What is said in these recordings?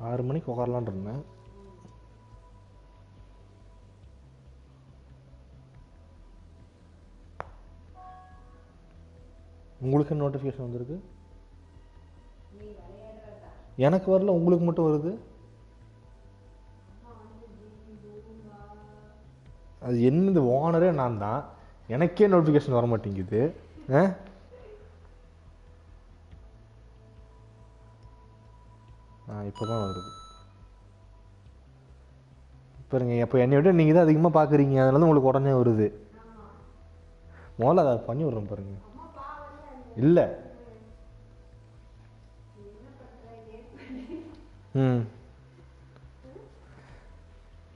6 மணிக்கு உட்காரலான்னு இருந்தேன். உங்களுக்கு நோட்டிஃபிகேஷன் வந்திருக்கு? எனக்கு வரல, உங்களுக்கு மட்டும் வருது. அது என்னது, ஓனரே நான் தான், எனக்கே நோட்டிஃபிகேஷன் வர மாட்டேங்குது. இப்போ தான் வருது பாருங்க. இப்போ என்னை விட நீங்கள் தான் அதிகமாக பார்க்குறீங்க, அதனால தான் உங்களுக்கு உடனே வருது. முதல்ல அதை பண்ணி விட்றேன் பாருங்க. இல்லை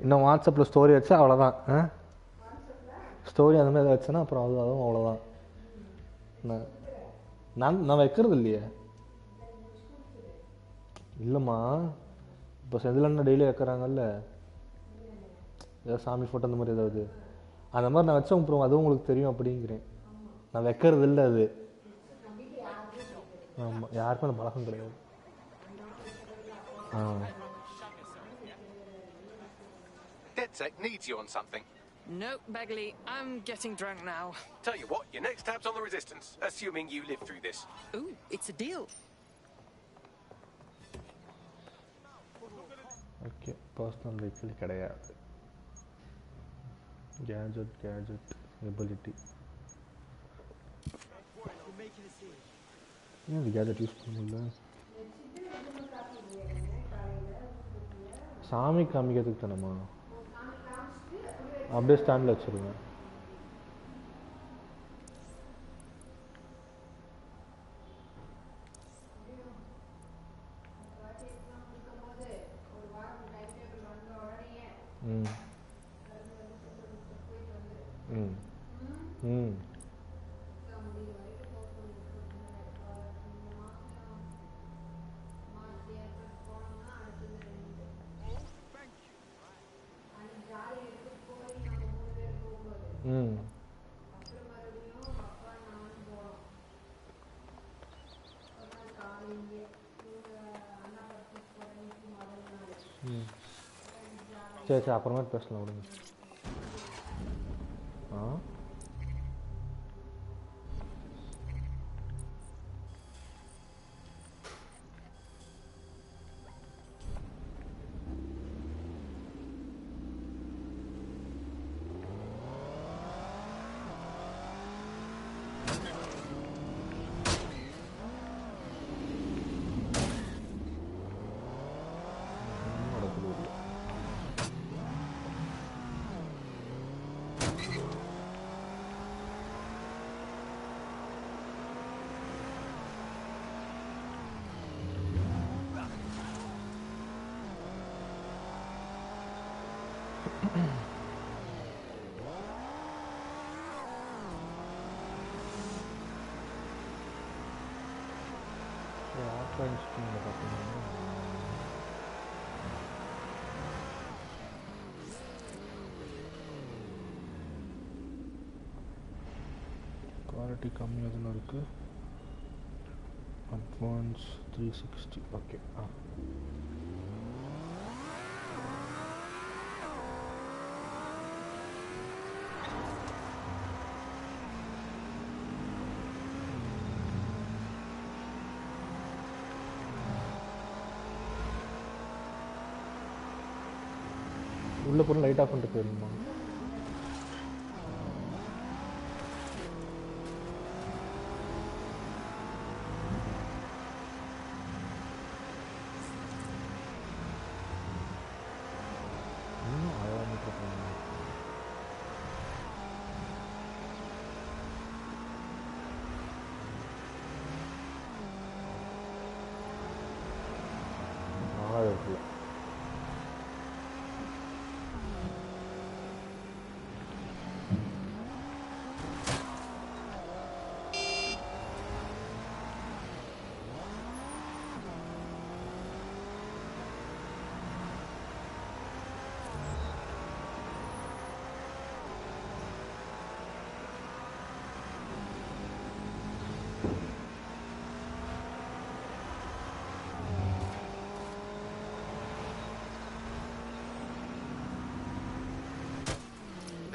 இன்னும் வாட்ஸ்அப்பில் ஸ்டோரி வச்சா அவ்வளோதான். ஸ்டோரி அந்த மாதிரி வச்சேன்னா அப்புறம் அதுவும் அவ்வளோதான். நான் வைக்கிறது இல்லையே. இல்லைம்மா, இப்போ செந்திலண்ணா டெய்லி வைக்கிறாங்கல்ல ஏதாவது சாமி ஃபோட்டோ அந்த மாதிரி ஏதாவது, அந்த மாதிரி நான் வச்சேன். அப்புறம் அதுவும் உங்களுக்கு தெரியும் அப்படிங்கிறேன். நான் வைக்கிறது இல்லை அது. ஆமாம், யாருக்கும் அந்த பழக்கம் கிடையாது. DICSORD needs you on something. No, Begley, I'm getting drunk now. Tell you what, your next tab's on the resistance, assuming you live through this. Ooh, it's a deal. Okay, personal vehicle கிடையாது. Gadget ability. ஏன் இந்த gadget use பண்ண முடியல? சாமி காமிக்கிறதுக்கு தானம்மா. அப்படியே ஸ்டாண்டில் வச்சுருங்க. சரி அப்புறமா பேசலாம் விடுங்க. குவாலிட்டி கம்மியாக தான் இருக்குது. அட்வான்ஸ் 360. ஓகே. உள்ளே போகிற லைட் ஆஃப் பண்ணிட்டு போயிருமா?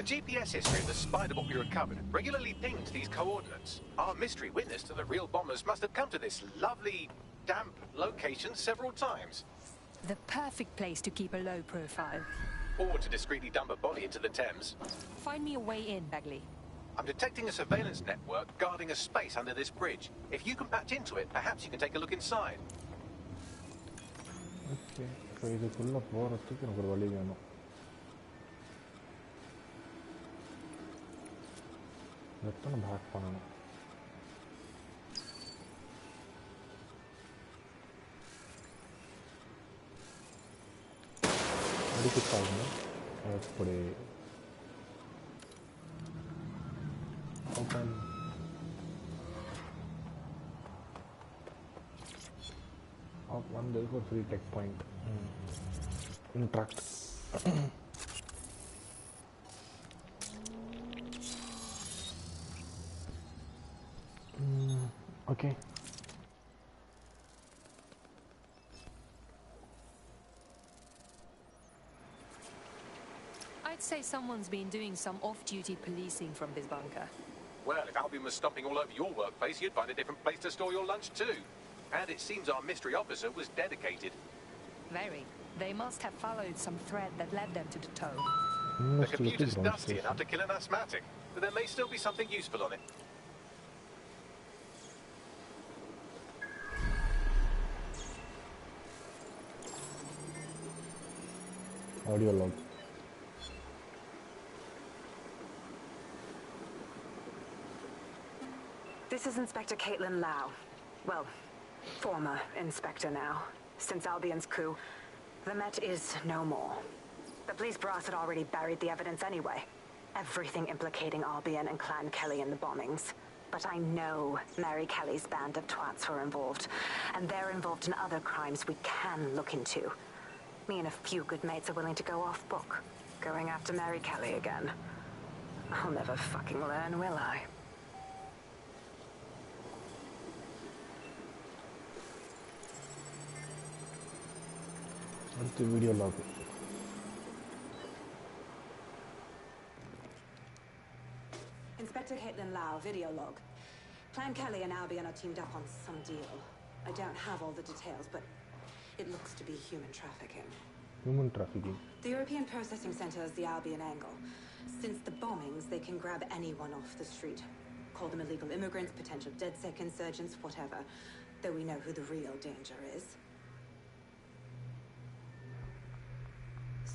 GPS history of the spider bot we recovered regularly pinged these coordinates. Our mystery witness to the real bombers must have come to this lovely, damp location several times. The perfect place to keep a low profile. Or to discreetly dump a body into the Thames. Find me a way in, Bagley. I'm detecting a surveillance network guarding a space under this bridge. If you can patch into it, perhaps you can take a look inside. Okay, so இதுக்குள்ள போறதுக்கு எனக்கு ஒரு வழி வேணும். எத்தனை back பண்ணணும்? அடிக்கிட்டாங்க அப்படி open. One there for free tech point. Interact. Okay. I'd say someone's been doing some off-duty policing from this bunker. Well, if Albion was stomping all over your workplace, you'd find a different place to store your lunch too. And it seems our mystery officer was dedicated. Very. They must have followed some thread that led them to the tow. The computer's dusty enough to kill an asthmatic, but there may still be something useful on it. Audio log. This is Inspector Caitlin Lau. Well, former inspector now. Since Albion's coup, the Met is no more. The police brass had already buried the evidence anyway. Everything implicating Albion and Clan Kelly in the bombings. But I know Mary Kelly's band of twats were involved. And they're involved in other crimes we can look into. Me and a few good mates are willing to go off book. Going after Mary Kelly again. I'll never fucking learn, will I? What's the video log? Inspector Caitlin Lau, video log. Clan Kelly and Albion are teamed up on some deal. I don't have all the details, but it looks to be human trafficking. Human trafficking. The European Processing Center is the Albion angle. Since the bombings, they can grab anyone off the street. Call them illegal immigrants, potential DedSec insurgents, whatever. Though we know who the real danger is.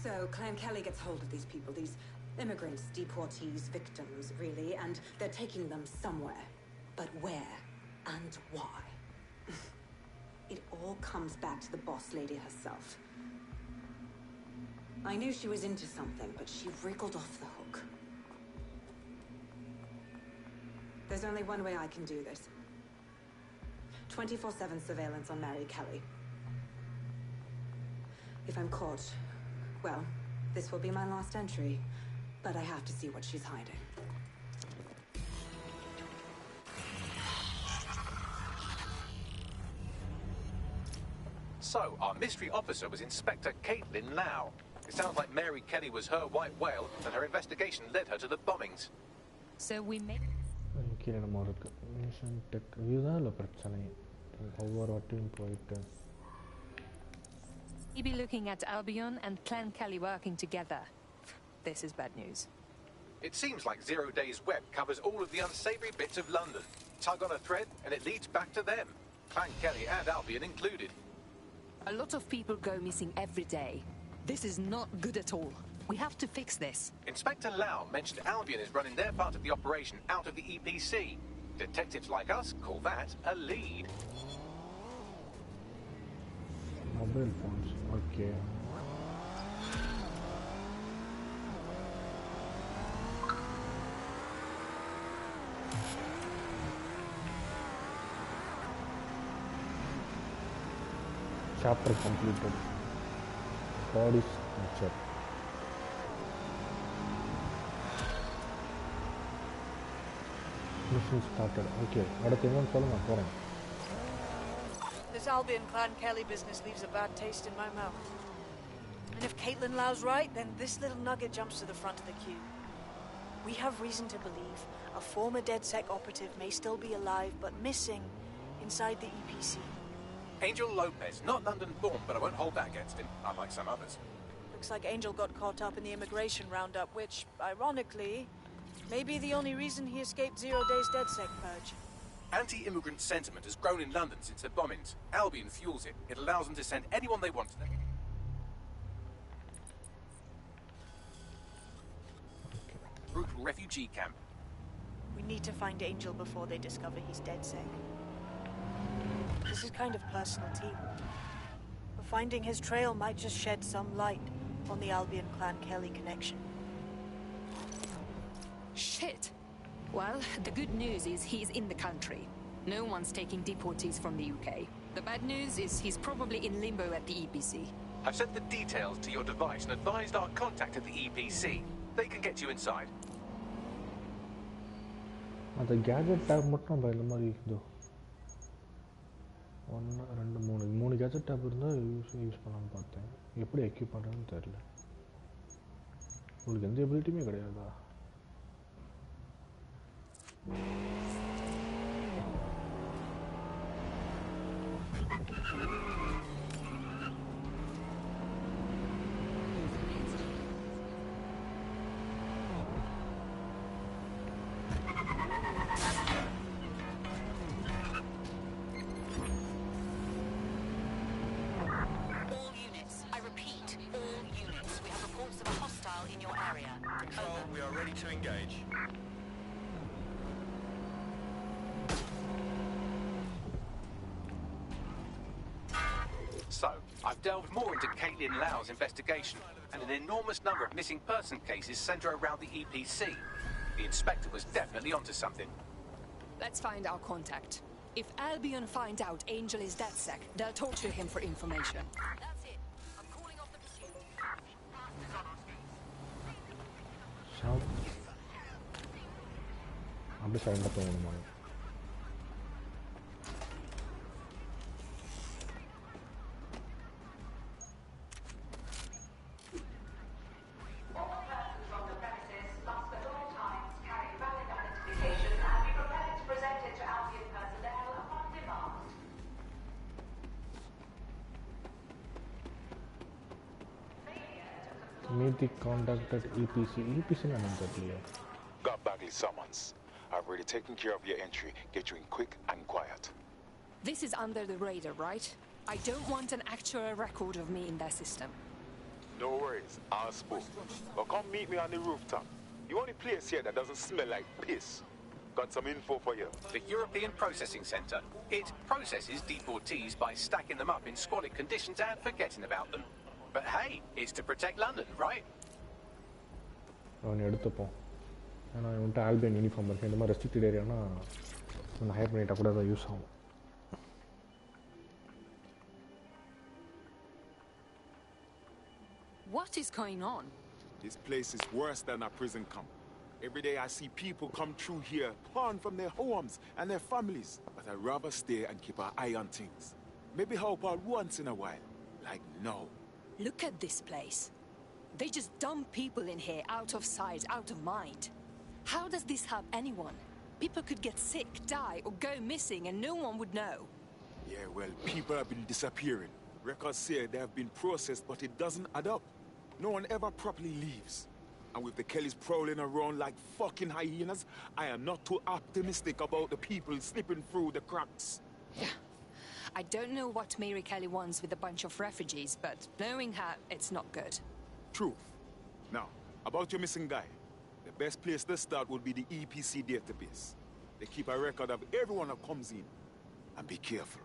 So, Clan Kelly gets hold of these people, these immigrants, deportees, victims, really, and they're taking them somewhere. But where and why? It all comes back to the boss lady herself. I knew she was into something, but she wriggled off the hook. There's only one way I can do this. 24/7 surveillance on Mary Kelly. If I'm caught, well, this will be my last entry. But I have to see what she's hiding. So, our mystery officer was Inspector Caitlin Lau. It sounds like Mary Kelly was her white whale, and her investigation led her to the bombings. So we make... கீழே நம்ம இருக்கு mission tech இதுதான் இல்லை பிரச்சனை ஒவ்வொரு வாட்டியும் போயிட்டு We'll be looking at Albion and Clan Kelly working together. This is bad news. It seems like 0 Days Web covers all of the unsavory bits of London. Tug on a thread, and it leads back to them. Clan Kelly and Albion included. A lot of people go missing every day. This is not good at all. We have to fix this. Inspector Lau mentioned Albion is running their part of the operation out of the EPC. Detectives like us call that a lead. Mobile phones, okay. Chapter completed. Body structure. Mission started. Okay. அடுத்து என்னன்னு சொல்லுங்க நான் போறேன். This Albion Clan Kelly business leaves a bad taste in my mouth. And if Caitlin Lau's right, then this little nugget jumps to the front of the queue. We have reason to believe a former DedSec operative may still be alive but missing inside the EPC. Angel Lopez, not London-born, but I won't hold that against him, unlike some others. Looks like Angel got caught up in the immigration roundup, which, ironically, may be the only reason he escaped 0 days DedSec purge. Anti-immigrant sentiment has grown in London since the bombings. Albion fuels it. It allows them to send anyone they want to them. Brutal refugee camp. We need to find Angel before they discover he's DedSec. This is kind of personal, team. But finding his trail might just shed some light on the Albion Clan Kelly connection. Shit! Well, the good news is he's in the country. No one's taking deportees from the UK. The bad news is he's probably in limbo at the EPC. I've sent the details to your device and advised our contact at the EPC. They can get you inside. அந்த gadget tape மட்டும் நம்ம இந்த மாதிரி இதோ 1 2 3 gadget tape இருந்தால் use பண்ணலான்னு பார்த்தேன். எப்படி எக்யூப் பண்ணுறதுன்னு தெரியல. உங்களுக்கு எந்த எபிலிட்டியுமே கிடையாதா? So, I've delved more into Caitlin Lau's investigation, and an enormous number of missing person cases center around the EPC. The inspector was definitely onto something. Let's find our contact. If Albion find out Angel is DedSec, they'll torture him for information. That's it. I'm calling off the pursuit. I'm just trying to play anymore. Meet the contact at EPC. EPC number, please. Got Bagley's summons. I've already taken care of your entry. Get you in quick and quiet. This is under the radar, right? I don't want an actual record of me in their system. No worries. I'll spook. But come meet me on the rooftop. The only place here that doesn't smell like piss. Got some info for you. The European Processing Centre. It processes deportees by stacking them up in squalid conditions and forgetting about them. But hey, it's to protect London, right? அவனை எடுத்துப்போம். ஏன்னா இவன்ட்டு Albion uniform இருக்குது. இந்த மாதிரி restricted ஏரியானா இவனை higher பண்ணிட்டா கூட அதை யூஸ் ஆகும். What is going on? This place is worse than a prison camp. Every day I see people come through here, torn from their homes and their families. But I'd rather stay and keep an eye on things. Maybe help out once in a while. Like now. Look at this place. They just dump people in here out of sight, out of mind. How does this help anyone? People could get sick, die, or go missing and no one would know. Yeah, well, people have been disappearing. Records say they have been processed, but it doesn't add up. No one ever properly leaves. And with the Kellys prowling around like fucking hyenas, I am not too optimistic about the people slipping through the cracks. I don't know what Mary Kelly wants with a bunch of refugees, but knowing her, it's not good. Truth. Now, about your missing guy. The best place to start would be the EPC database. They keep a record of everyone that comes in. And be careful.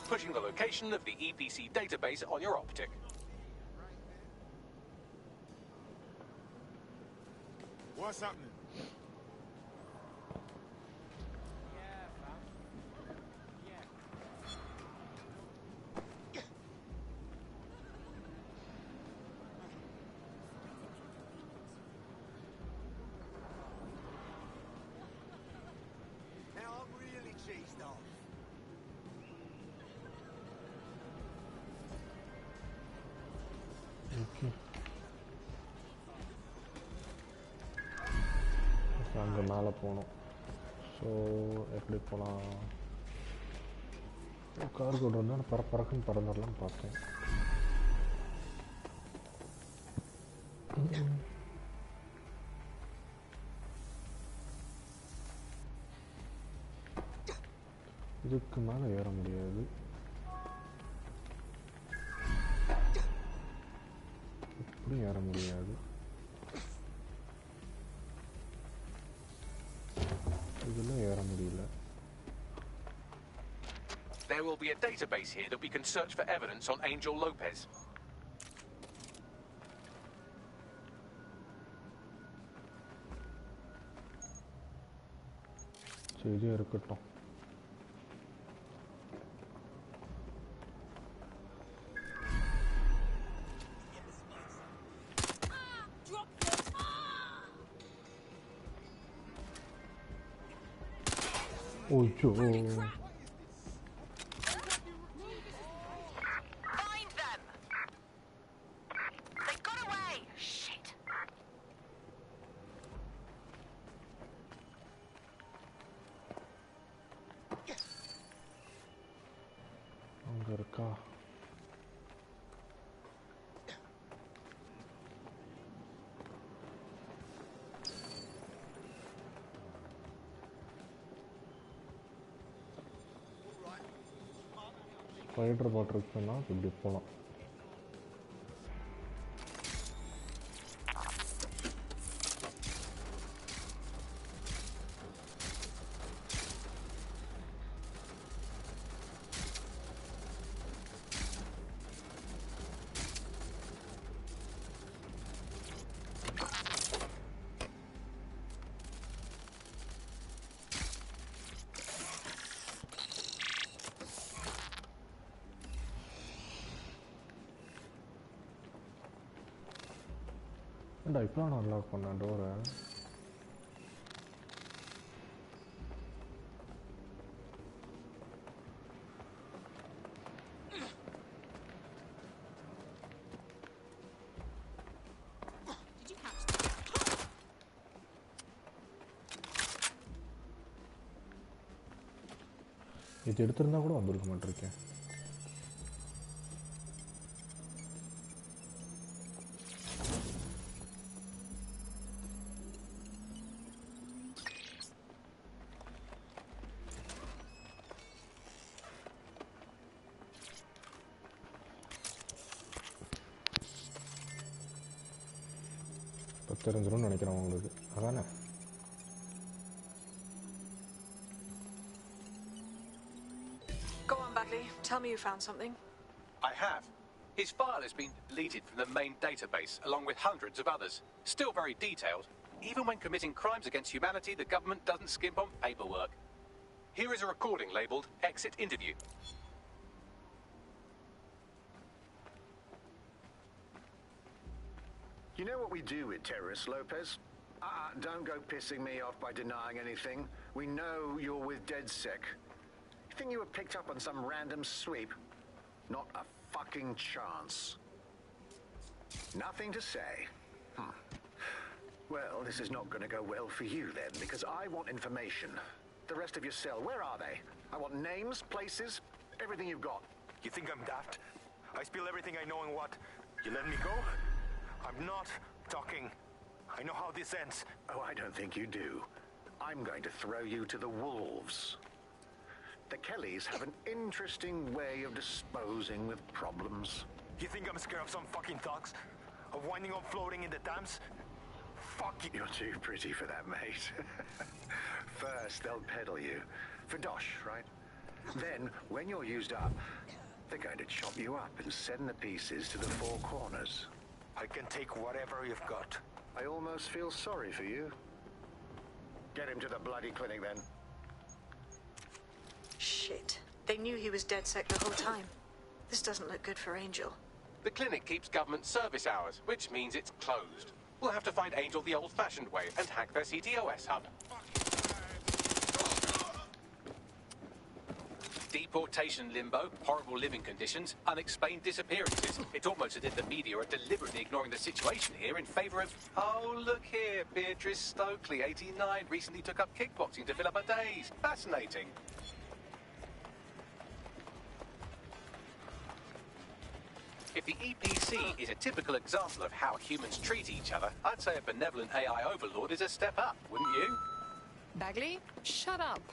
Pushing the location of the EPC database on your optic. What's happening? Okay. இங்கே மேலே போகணும். So எப்படி போகலாம்? Car கொண்டு வந்தால் பறக்குன்னு பறந்துடலான்னு பார்த்தேன். இதுக்கு மேலே ஏற முடியாது. இப்படி ஏற முடியாது. இதில் ஏற முடியல. There will be a database here that we can search for evidence on Angel Lopez. இது இருக்கட்டும். ஓச்சோ. அங்க இருக்கா? ஃபைட்டர் பாட் இருக்குன்னா இப்படி போகலாம். ஏன்டா இப்போ நான் அன்லாக் பண்ணேன் டோரை? இது எடுத்திருந்தா கூட வந்திருக்க மாட்டிருக்கேன். தெரிஞ்சிரும்னு நினைக்கிறேன் உங்களுக்கு. அதானே? Go on, Bagley. Tell me you found something. I have. His file has been deleted from the main database, along with hundreds of others. Still very detailed. Even when committing crimes against humanity, the government doesn't skimp on paperwork. Here is a recording labelled Exit Interview. You know what we do with terrorists, Lopez? Don't go pissing me off by denying anything. We know you're with DedSec. You think you were picked up on some random sweep? Not a fucking chance. Nothing to say. Well, this is not going to go well for you then, because I want information. The rest of your cell, where are they? I want names, places, everything you've got. You think I'm daft? I spill everything I know and what? You let me go? I'm not talking. I know how this ends. Oh, I don't think you do. I'm going to throw you to the wolves. The Kellys have an interesting way of disposing with problems. You think I'm scared of some fucking thugs? Of winding up floating in the Thames? Fuck you. You're too pretty for that, mate. First, they'll peddle you. For dosh, right? Then, when you're used up, they're going to chop you up and send the pieces to the four corners. I can take whatever you've got. I almost feel sorry for you. Get him to the bloody clinic, then. Shit. They knew he was DedSec the whole time. This doesn't look good for Angel. The clinic keeps government service hours, which means it's closed. We'll have to find Angel the old-fashioned way and hack their CTOS hub. Deportation limbo, horrible living conditions, unexplained disappearances. It's almost as if the media are deliberately ignoring the situation here in favour of... Oh, look here, Beatrice Stokely, 89, recently took up kickboxing to fill up her days. Fascinating. If the EPC is a typical example of how humans treat each other, I'd say a benevolent AI overlord is a step up, wouldn't you? Bagley, shut up.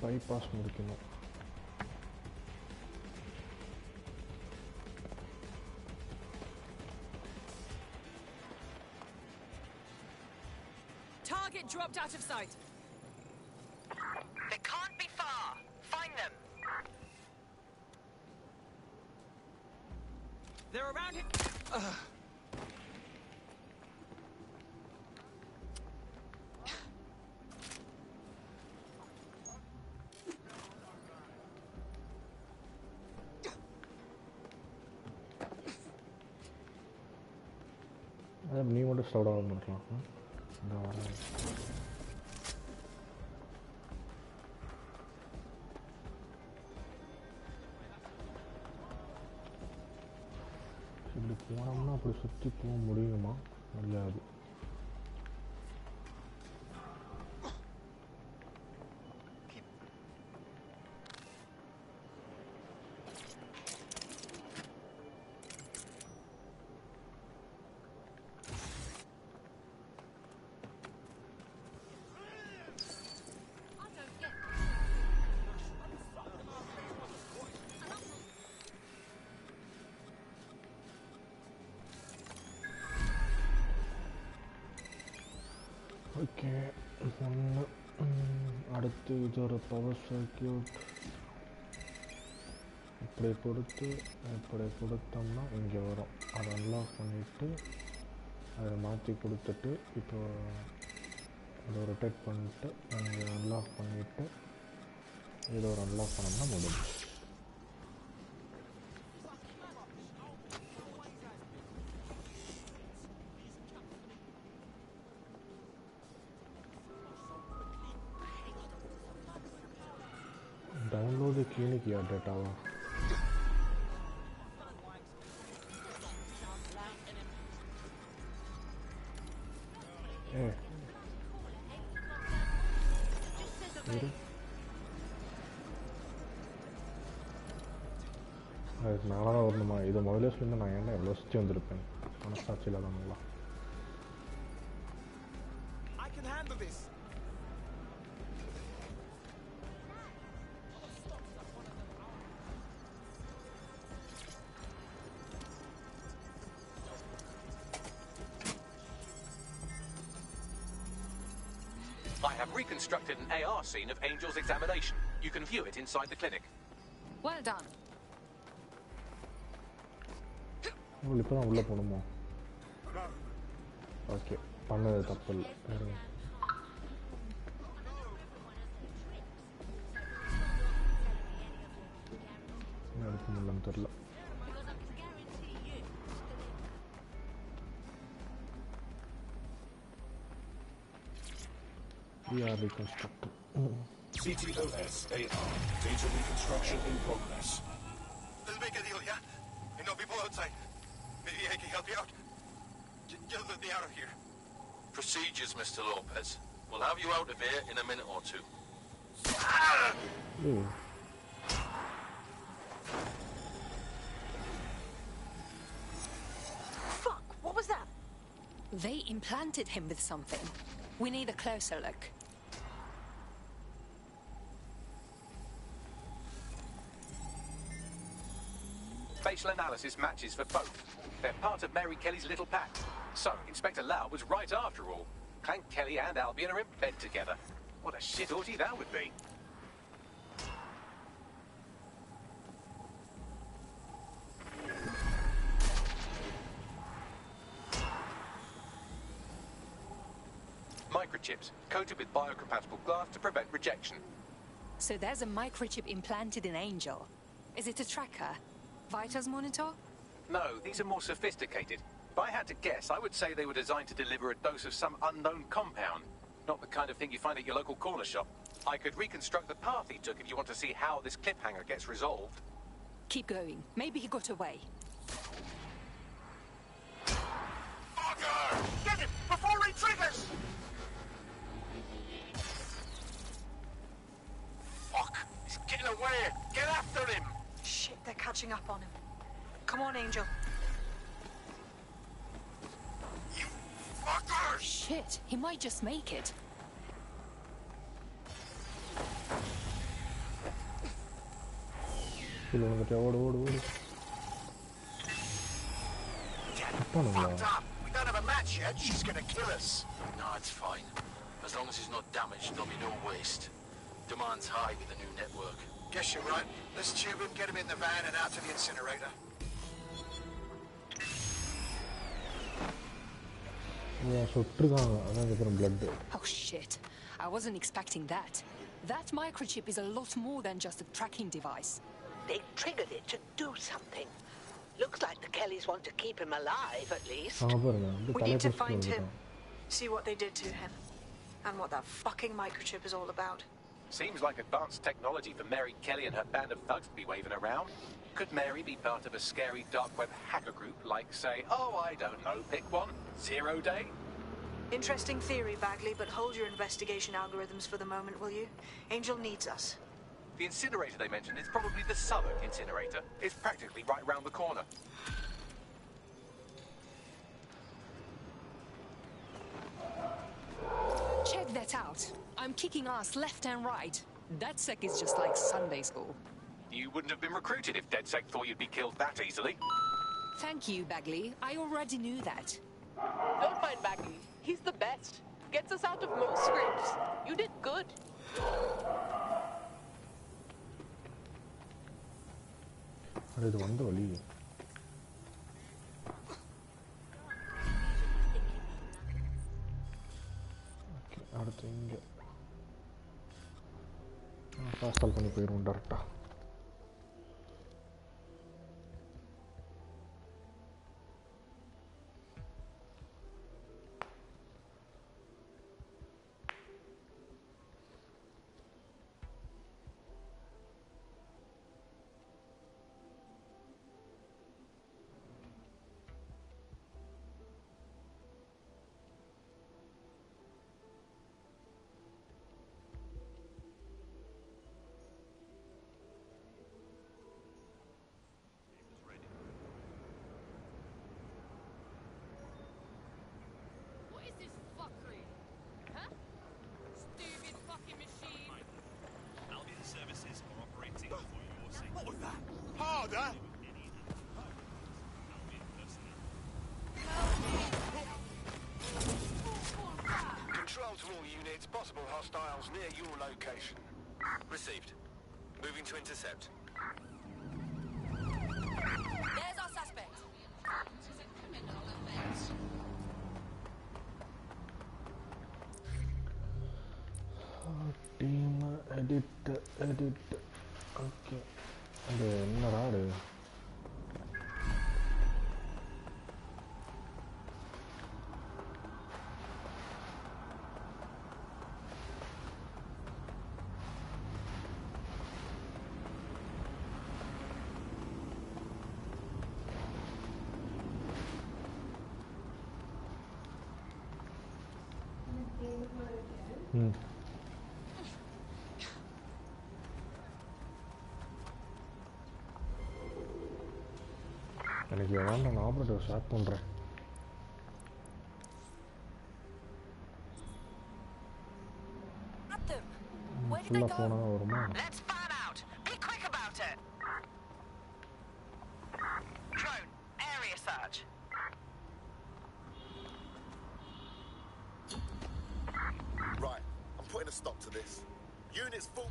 bypass முடிக்கணும். Target dropped out of sight. They can't be far. Find them. They're around here. நீ மட்டும் slow down பண்ணலாம். இப்படி போனோம்னா அப்படி சுற்றி போக முடியுமா? முடியாது. ஓகே, ஒன்று. அடுத்து இது ஒரு பவர் சர்க்கியூட். இப்படி கொடுத்தோம்னா இங்கே வரும். அதை அன்லாக் பண்ணிவிட்டு அதை மாற்றி கொடுத்துட்டு இப்போ இதை ரொட்டேட் பண்ணிவிட்டு இங்கே அன்லாக் பண்ணிவிட்டு இதை ஒரு அன்லாக் பண்ணோம்னா முடிஞ்சு. डाउनलोड क्यों नहीं किया डाटा हुआ? நாளாக வரணுமா? இதை முதல்ல சொல்லி நான் என்ன எவ்வளோ சுற்றி வந்திருப்பேன். மனசாட்சி இல்லாதவங்களா? I have reconstructed an AR scene of Angel's examination. You can view it inside the clinic. Well done. இப்போ தான் உள்ளே போகணுமா? ஓகே, பண்ணது தப்பு இல்லை. எடுக்க முடியலன்னு தெரில. We are reconstructing. CTOS AR. Data reconstruction in progress. Let's make a deal, yeah? I know people outside. Maybe I can help you out. Just let me out of here. Procedures, Mr. Lopez. We'll have you out of here in a minute or two. Ooh. Fuck, what was that? They implanted him with something. We need a closer look. Facial analysis matches for both. They're part of Mary Kelly's little pack. So, Inspector Lau was right after all. Clank Kelly and Albion are in bed together. What a shit orgy that would be. Microchips, coated with biocompatible glass to prevent rejection. So there's a microchip implanted in Angel. Is it a tracker? Vitals monitor? No, these are more sophisticated. If I had to guess, I would say they were designed to deliver a dose of some unknown compound. Not the kind of thing you find at your local corner shop. I could reconstruct the path he took if you want to see how this cliffhanger gets resolved. Keep going. Maybe he got away. Fucker! Get him before he triggers! Fuck! He's getting away! Get after him! Shit, they're catching up on him. Come on, Angel. You fucker! Shit, he might just make it. கீழே வந்துட்டு ஓடு ஓடு ஓடு Fucked up! We don't have a match yet. She's gonna kill us. No, it's fine. As long as he's not damaged, there'll be no waste. Demand's high with the new network. Guess you're right. Let's tube him, get him in the van and out to the incinerator. சுட்டுருக்காங்க அதான் இருக்கிற blood Oh shit. I wasn't expecting that. That microchip is a lot more than just a tracking device. They triggered it to do something. Looks like the Kellys want to keep him alive, at least. We need to find him. See what they did to him. And what that fucking microchip is all about. Seems like advanced technology for Mary Kelly and her band of thugs to be waving around. Could Mary be part of a scary dark web hacker group like, say, oh, I don't know, pick one, 0 Day? Interesting theory, Bagley, but hold your investigation algorithms for the moment, will you? Angel needs us. The incinerator they mentioned is probably the Southern incinerator. It's practically right round the corner. Check that out. I'm kicking ass left and right. That sec is just like Sunday school. You wouldn't have been recruited if DedSec thought you'd be killed that easily. Thank you, Bagley. I already knew that. Don't mind Bagley. He's the best. Gets us out of most scripts. You did good. இது வந்த வழி okay அடுத்து இங்கே பாஸ்டால் பண்ணி போயிடுவோம் டேரெக்டாக Control to all units, possible hostiles near your location. Received. Moving to intercept. There's our suspect. This is a criminal offense. Team edit okay அது என்னடா அது எனக்கு வேண்டாம் நான் ஆப்ரேட்டர் ஸ்டார்ட் பண்ணுறேன் ஃபுல்லாக போனால் வருமா Let's fan out. Be quick about it. Drone, area search. Right, I'm putting a stop to this. Units full.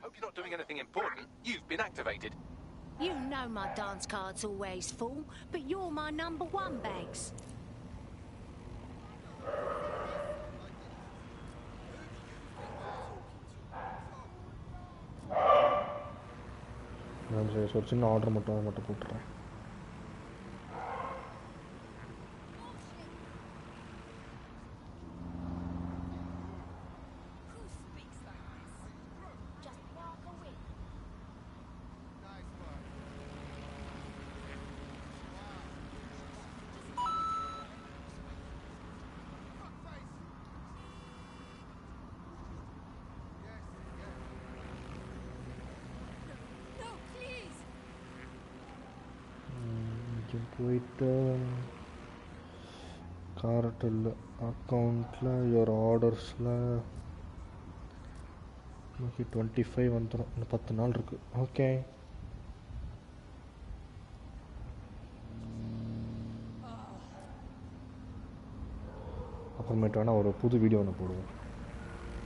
Hope you're not doing anything important. You've been activated. You know my dance card's always full, but you're my #1, Banks. ஒரு சின்ன order மட்டும் போட்டுறேன். போயிட்டு கார்ட்டில் அக்கௌண்ட்டில் your ஆர்டர்ஸில் okay 25 வந்துடும். இன்னும் 10 நாள் இருக்குது. ஓகே அப்புறமேட்டு வேணால் ஒரு புது வீடியோ ஒன்று போடுவோம்.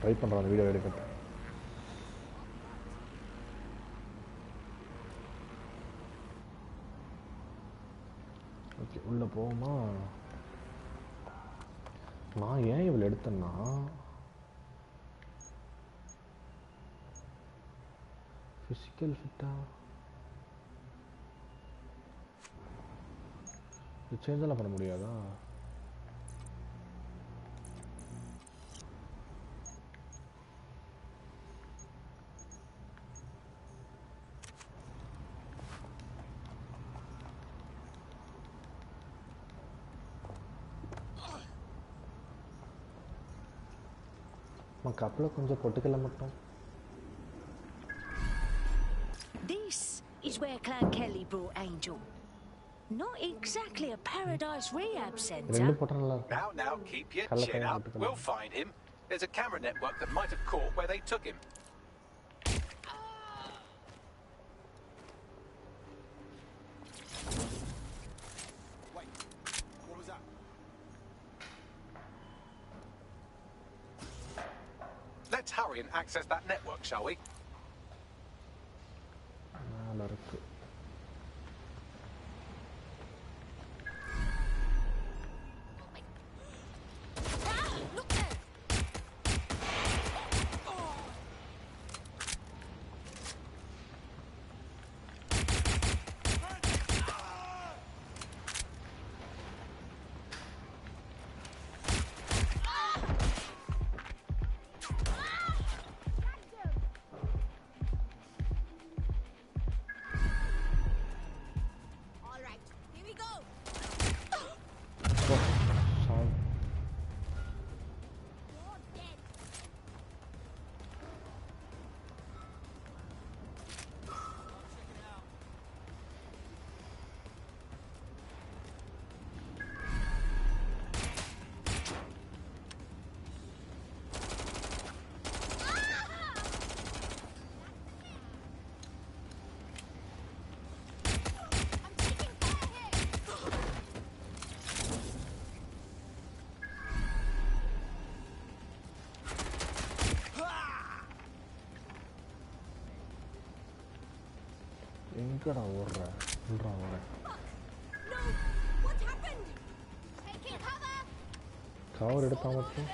ட்ரை பண்ணுறேன் அந்த வீடியோ எடுக்கிறது. ஓகே உள்ளே போவோமா? நான் ஏன் இவ்வளோ எடுத்தேன்னா ஃபிசிக்கல் ஃபிட்டா சேஞ்செல்லாம் பண்ண முடியாதா? கப்பில் கொஞ்சம் பொட்டுக்கல மட்டும். This is where Clan Kelly brought Angel. Not exactly a paradise rehab center. Now, keep your chin up. We'll find him. There's a camera network that might have caught where they took him. Let's hurry and access that network, shall we? எங்கடா ஓடுற? Cover எடுத்தா மட்டும்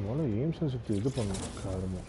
முதல்ல aim சென்சிட்டி இது பண்ணும் காரணம்.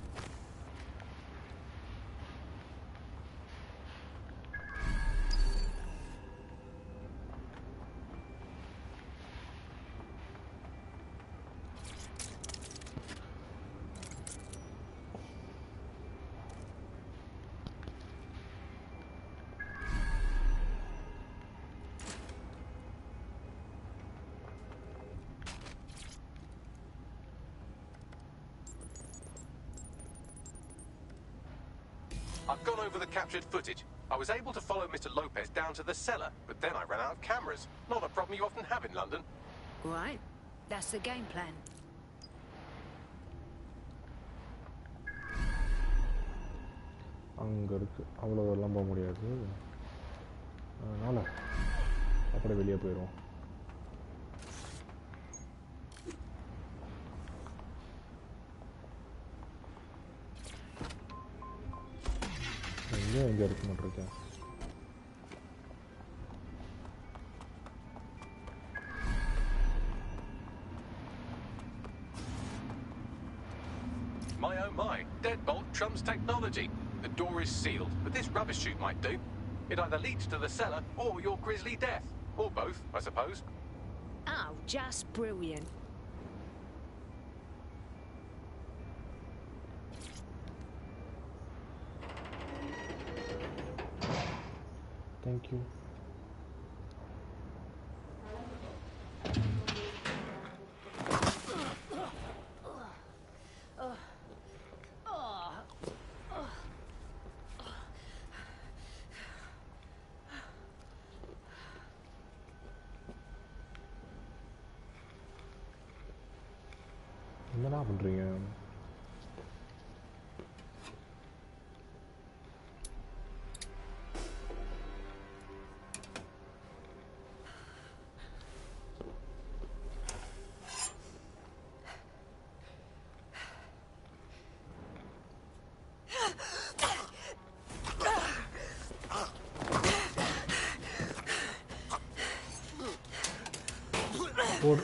I've gone over the captured footage. I was able to follow Mr. Lopez down to the cellar, but then I ran out of cameras. Not a problem you often have in London. Right. That's the game plan. அங்கே இருக்குது, அவ்வளோ எல்லாம் போக முடியாது. அதனால் அப்படியே வெளியே போயிடுவோம். இங்கேயும் எங்கே இருக்க மாட்டிருக்கேன். My oh my, deadbolt trumps technology. The door is sealed, but this rubbish chute might do. It either leads to the cellar or your grisly death. Or both, I suppose. Oh, just brilliant. Thank you. என்னடா பண்றீங்க? போடு.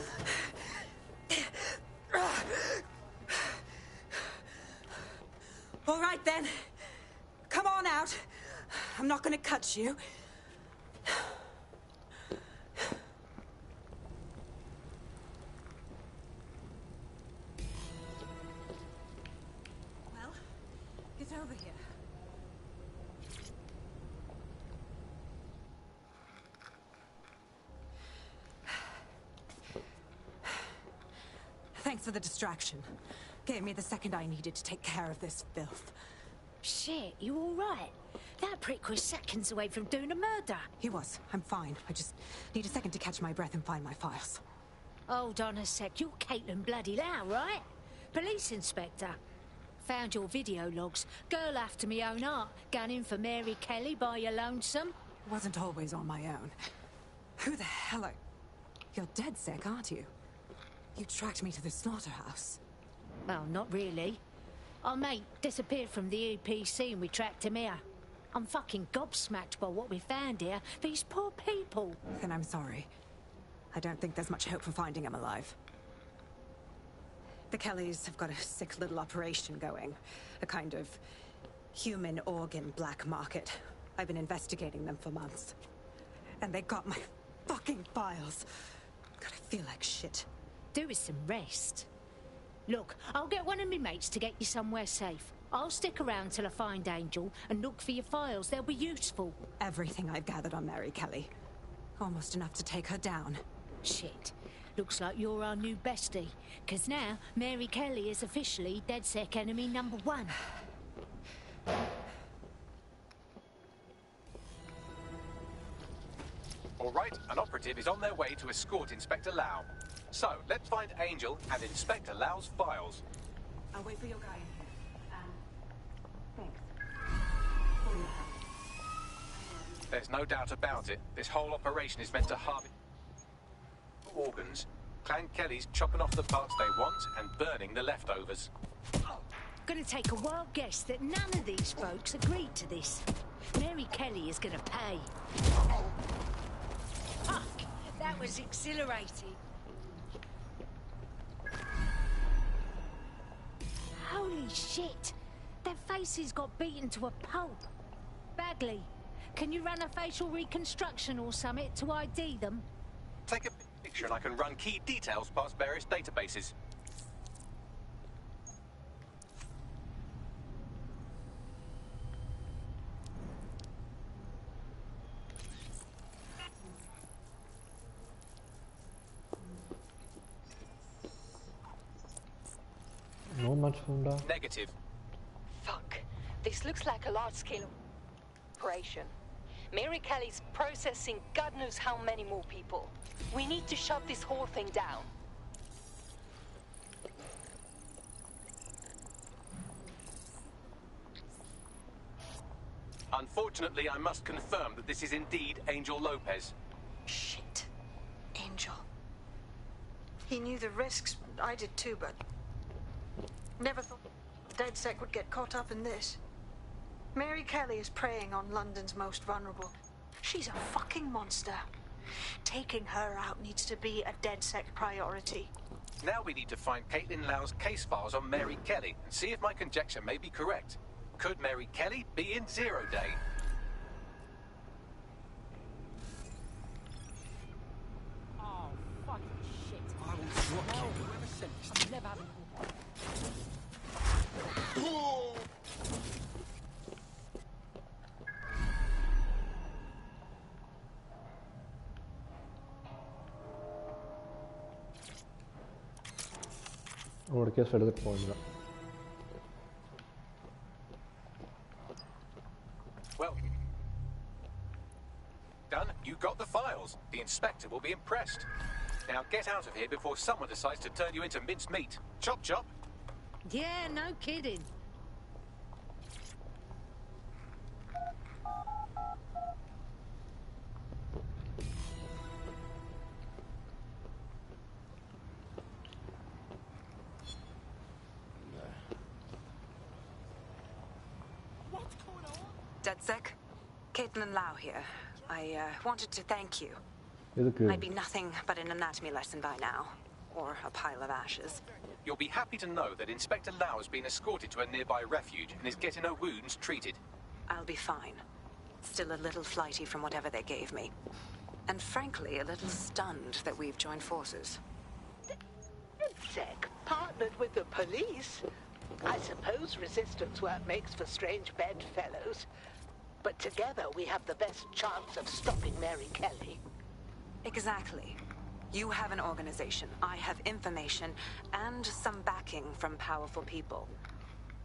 All right then. Come on out. I'm not gonna cut you. Well, get over here. Thanks for the distraction. Gave me the second I needed to take care of this filth. Shit, you all right? That prick was seconds away from doing a murder. He was. I'm fine. I just need a second to catch my breath and find my files. Hold on a sec. You're Caitlin Bloody Lau, right? Police inspector. Found your video logs. Girl after me own art. Gunning for Mary Kelly by your lonesome. Wasn't always on my own. Who the hell are... You're dead sick, aren't you? You tracked me to the slaughterhouse. Well, not really. Our mate disappeared from the EPC and we tracked him here. I'm fucking gobsmacked by what we found here. These poor people. Then I'm sorry. I don't think there's much hope for finding him alive. The Kellys have got a sick little operation going. A kind of human organ black market. I've been investigating them for months. And they got my fucking files. God, I feel like shit. Do with some rest. Look, I'll get one of me mates to get you somewhere safe. I'll stick around till I find Angel and look for your files. They'll be useful. Everything I've gathered on Mary Kelly. Almost enough to take her down. Shit. Looks like you're our new bestie. 'Cause now, Mary Kelly is officially DedSec enemy #1. All right, an operative is on their way to escort Inspector Lau. So, let's find Angel and Inspector Lau's files. I'll wait for your guy in here. Thanks. There's no doubt about it. This whole operation is meant to harvest organs. Clan Kelly's chopping off the parts they want and burning the leftovers. Gonna take a wild guess that none of these folks agreed to this. Mary Kelly is gonna pay. Fuck! That was exhilarating. Holy shit! Their faces got beaten to a pulp. Bagley, can you run a facial reconstruction or something to ID them? Take a picture and I can run key details past various databases. No much found. Negative. Fuck. This looks like a large-scale operation. Mary Kelly's processing God knows how many more people. We need to shut this whole thing down. Unfortunately, I must confirm that this is indeed Angel Lopez. Shit. Angel. He knew the risks. I did too, but... never thought DedSec would get caught up in this. Mary Kelly is preying on London's most vulnerable. She's a fucking monster. Taking her out needs to be a DedSec priority. Now we need to find Caitlin Lau's case files on Mary Kelly and see if my conjecture may be correct. Could Mary Kelly be in 0 Day? Oh, fucking shit. I will drop you. Whoever sent this, I'm never having அவனோட case எடுத்துட்டு போங்க. Well done. You got the files. The inspector will be impressed. Now get out of here before someone decides to turn you into minced meat. Chop chop. Yeah, no kidding. DedSec, Caitlin Lau here. I wanted to thank you. Might be nothing but an anatomy lesson by now, or a pile of ashes. You'll be happy to know that Inspector Lau has been escorted to a nearby refuge and is getting her wounds treated. I'll be fine. Still a little flighty from whatever they gave me. And frankly, a little stunned that we've joined forces. DedSec partnered with the police. I suppose resistance work makes for strange bedfellows. But together we have the best chance of stopping Mary Kelly. Exactly. You have an organization, I have information, and some backing from powerful people.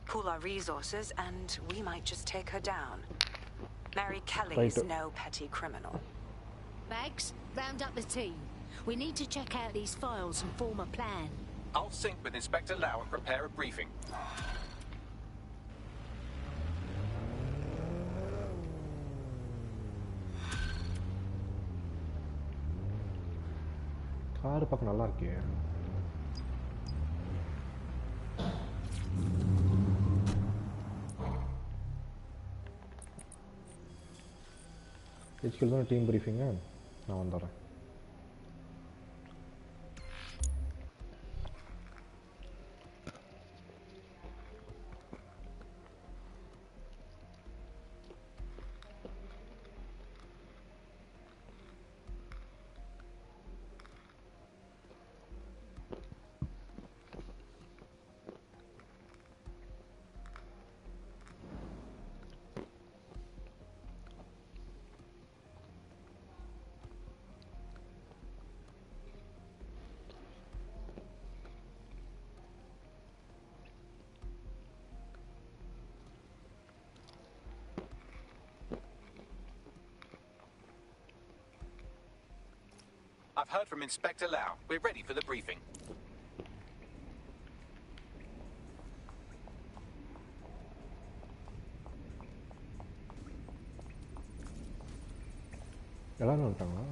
Pool our resources, and we might just take her down. Mary Kelly is no petty criminal. Bags, round up the team. We need to check out these files and form a plan. I'll sync with Inspector Lau and prepare a briefing. Car பார்க்க நல்லா இருக்கே. ஹெச்கியூல தான் team பிரீஃபிங்கு. நான் வந்துடுறேன். I've heard from Inspector Lau. We're ready for the briefing. எல்லாரும் வந்துட்டாங்களா?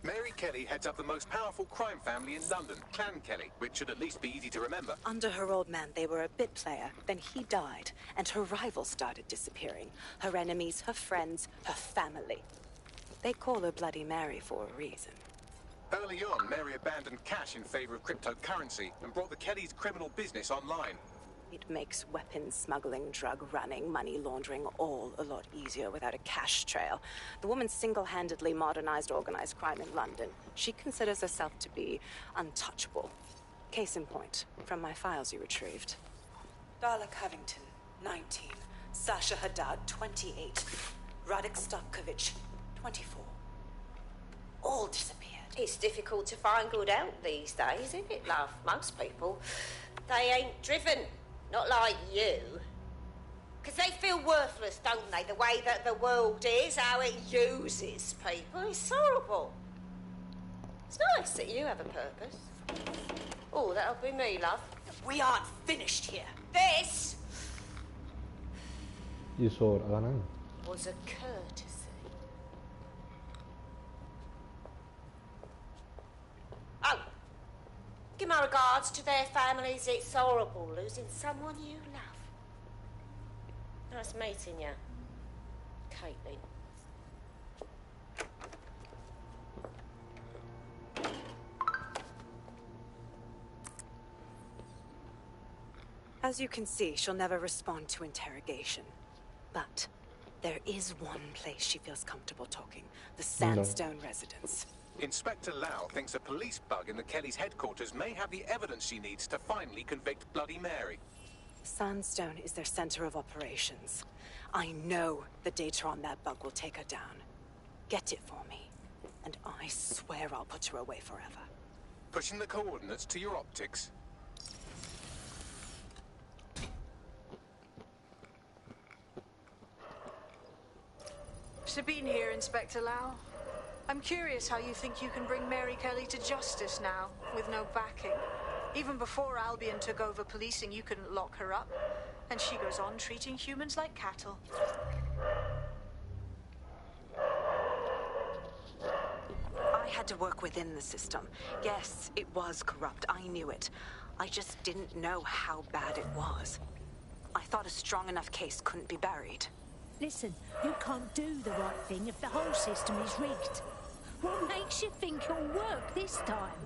Mary Kelly heads up the most powerful crime family in London, Clan Kelly, which should at least be easy to remember. Under her old man, they were a bit player. Then he died, and her rivals started disappearing. Her enemies, her friends, her family. They call her Bloody Mary for a reason. Early on, Mary abandoned cash in favor of cryptocurrency and brought the Kellys' criminal business online. It makes weapons smuggling, drug running, money laundering all a lot easier without a cash trail. The woman single-handedly modernized organized crime in London. She considers herself to be untouchable. Case in point, from my files you retrieved. Darla Covington, 19. Sasha Haddad, 28. Radek Stavkovich, 24. All disappeared. It's difficult to find good help these days, isn't it, love? Most people, they ain't driven. Not like you. Because they feel worthless, don't they? The way that the world is, how it uses people. It's horrible. It's nice that you have a purpose. Oh, that'll be me, love. We aren't finished here. This DICSORD, அதானே? was a courtesy. you my regards to their families. It's horrible losing someone you love. Nice meeting you, Caitlin. As you can see, she'll never respond to interrogation. But there is one place she feels comfortable talking. The Sandstone residence. Inspector Lau thinks a police bug in the Kelly's headquarters may have the evidence she needs to finally convict Bloody Mary. Sandstone is their center of operations. I know the data on that bug will take her down. Get it for me, and I swear I'll put her away forever. Pushing the coordinates to your optics. Sabine here, Inspector Lau. I'm curious how you think you can bring Mary Kelly to justice now, with no backing. Even before Albion took over policing, you couldn't lock her up. And she goes on treating humans like cattle. I had to work within the system. Yes, it was corrupt. I knew it. I just didn't know how bad it was. I thought a strong enough case couldn't be buried. Listen, you can't do the right thing if the whole system is rigged. What makes you think it'll work this time?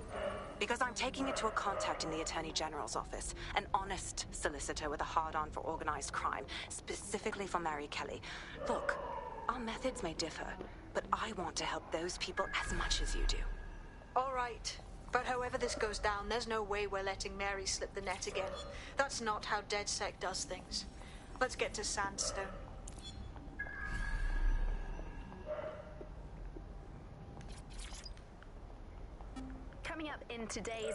Because I'm taking it to a contact in the Attorney General's office. An honest solicitor with a hard-on for organized crime, specifically for Mary Kelly. Look, our methods may differ, but I want to help those people as much as you do. All right. But however this goes down, there's no way we're letting Mary slip the net again. That's not how DedSec does things. Let's get to Sandstone. Coming up in today's...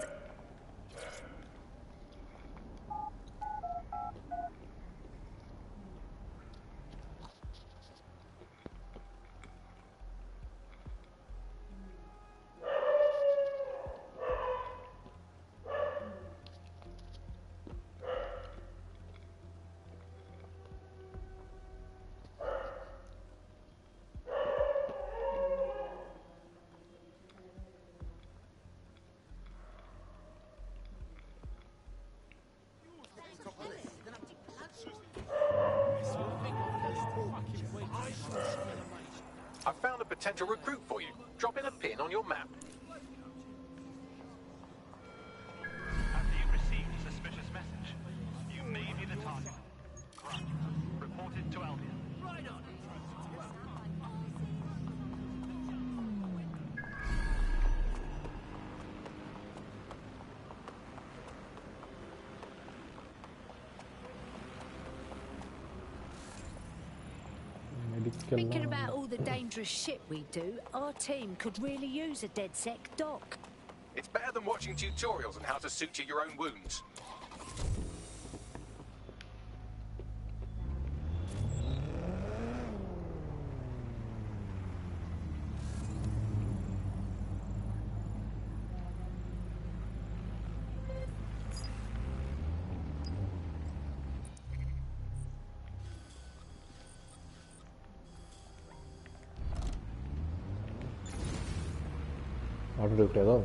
I found a potential recruit for you. Drop in a pin on your map. Have you received a suspicious message? You may be the target. Right. Reported to Albion. Right on. Thinking about all the dangerous shit we do, our team could really use a DedSec doc. It's better than watching tutorials on how to suture your own wounds. Order விட்டதோ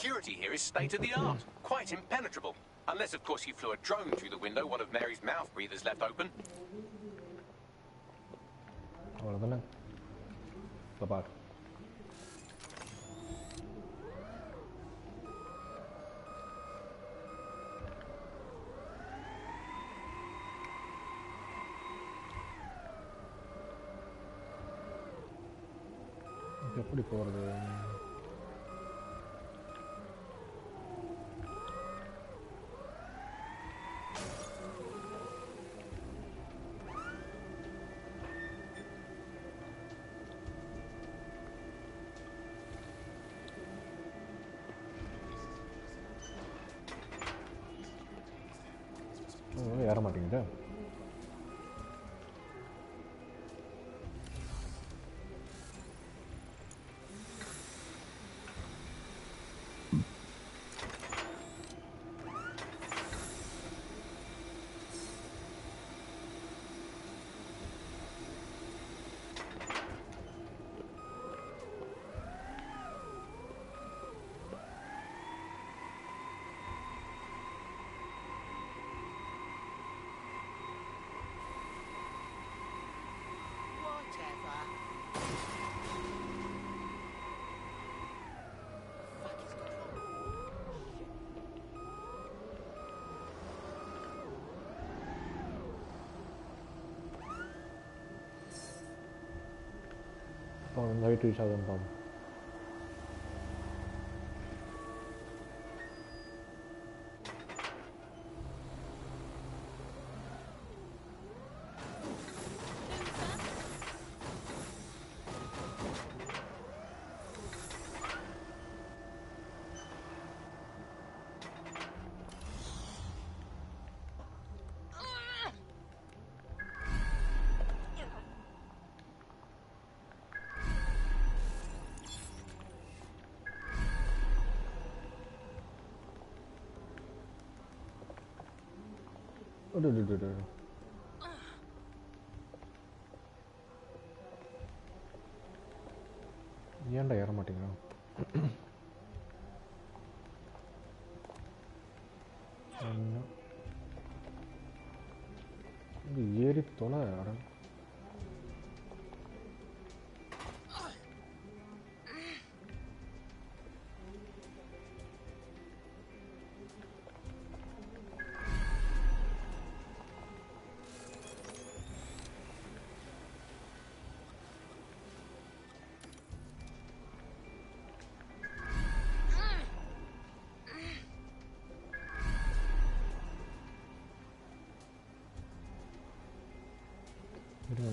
Security here is state of the art, quite impenetrable. Unless, of course, you flew a drone through the window one of Mary's mouth breathers left open. அவ்வளோதானே இப்போ பாரு எப்படி போகிறது ஏற மாட்டேங்குது light reach ஆகுதுன்னு பாருங்க ஏன்டா ஏற மாட்டேங்கிறா ஏறி தொலை அட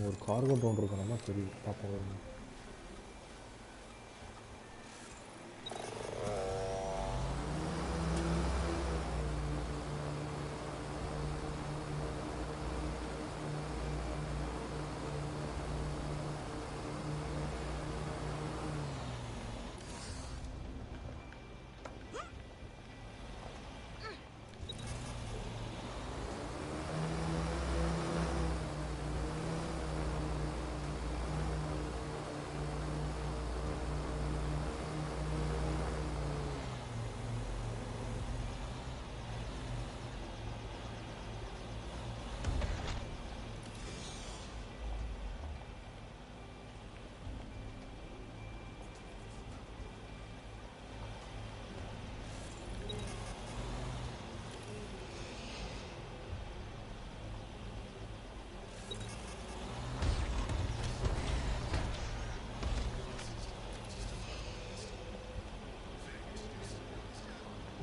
ஒரு கார்கோ ட்ரோன் இருக்கணுமா சரி பார்ப்போம்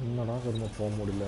என்னடா திரும்ப போக முடியல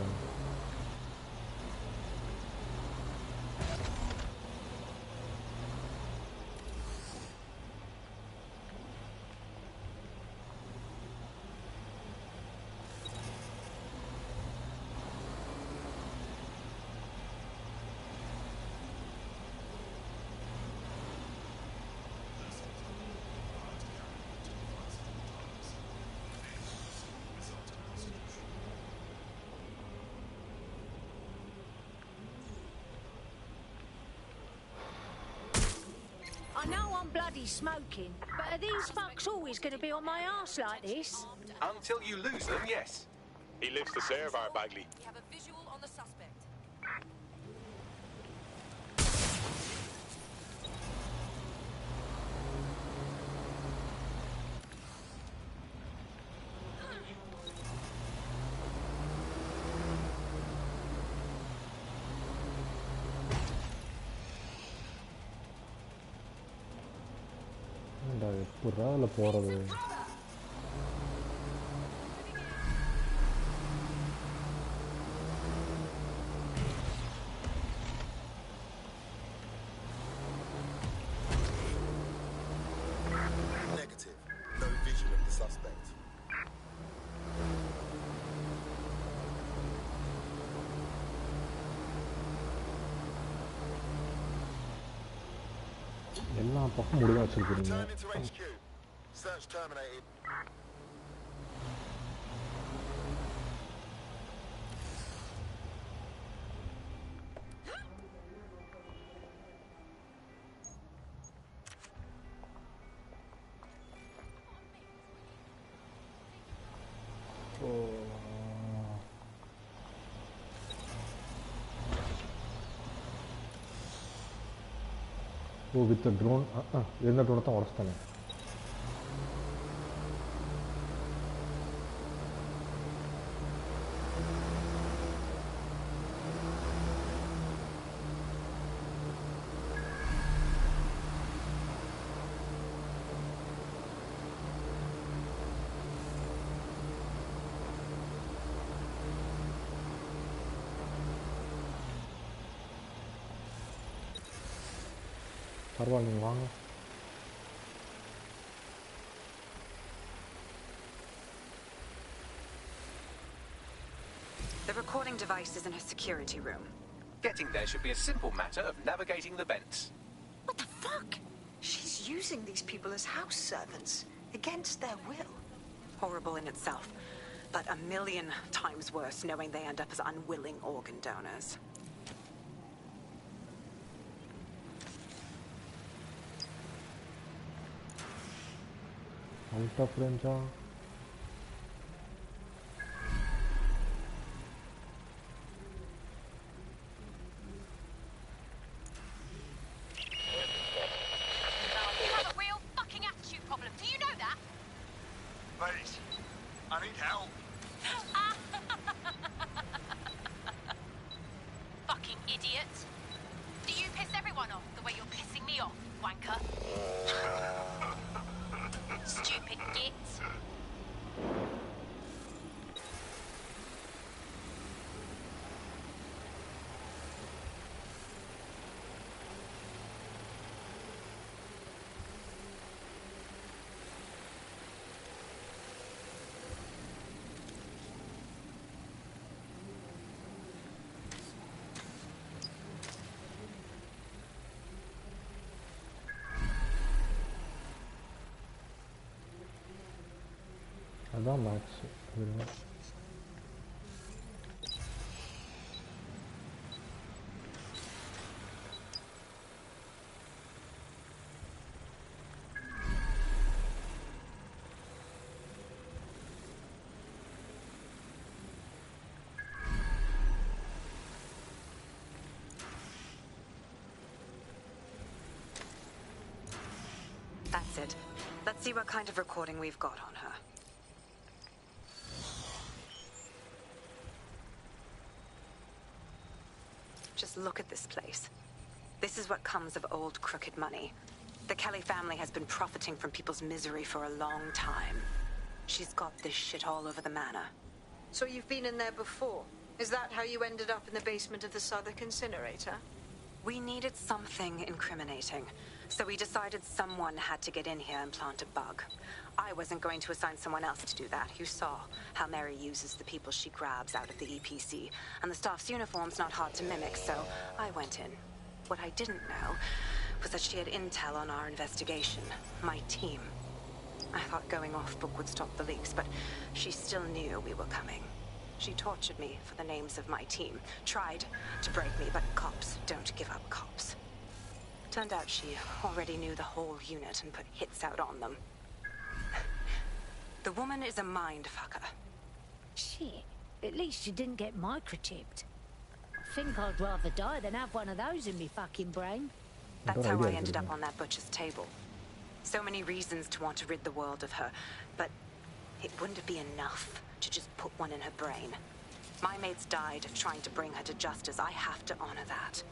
I'm bloody smoking. But are these fucks always going to be on my arse like this? Until you lose them, yes. He lives to serve our Bagley. We have a visual on the suspect. எப்படா அதில் போகிறது? Negative. No vision of the suspect. எல்லா பக்கம் முடிவாக வச்சுருக்கீங்க. Return into HQ. Search terminated. ஓ with drone எந்த ட்ரோனை தான் உடச்சிட்டானே. பரவாயில்ல நீங்கள் வாங்க. The recording device is in her security room. Getting there should be a simple matter of navigating the vents. What the fuck? She's using these people as house servants, against their will. Horrible in itself, but a million times worse knowing they end up as unwilling organ donors. Alta prensa. You have a real fucking attitude problem. Do you know that? Please, I need help. Fucking idiot. Do you piss everyone off the way you're pissing me off, wanker? Stupid git. அதான் maths. That's it. Let's see what kind of recording we've got on her. Just look at this place. This is what comes of old crooked money. The Kelly family has been profiting from people's misery for a long time. She's got this shit all over the manor. So you've been in there before? Is that how you ended up in the basement of the Southwark incinerator? We needed something incriminating, so we decided someone had to get in here and plant a bug. I wasn't going to assign someone else to do that. You saw how Mary uses the people she grabs out of the EPC, and the staff's uniform's not hard to mimic, so I went in. What I didn't know was that she had intel on our investigation, my team. I thought going off book would stop the leaks, but she still knew we were coming. She tortured me for the names of my team, tried to break me, but cops don't give up cops. Turned out she already knew the whole unit and put hits out on them. The woman is a mind fucker. Shit. At least she didn't get microchipped. I think I'd rather die than have one of those in me fucking brain. That's how I ended up on that butcher's table. So many reasons to want to rid the world of her, but it wouldn't be enough to just put one in her brain. My mates died trying to bring her to justice. I have to honor that.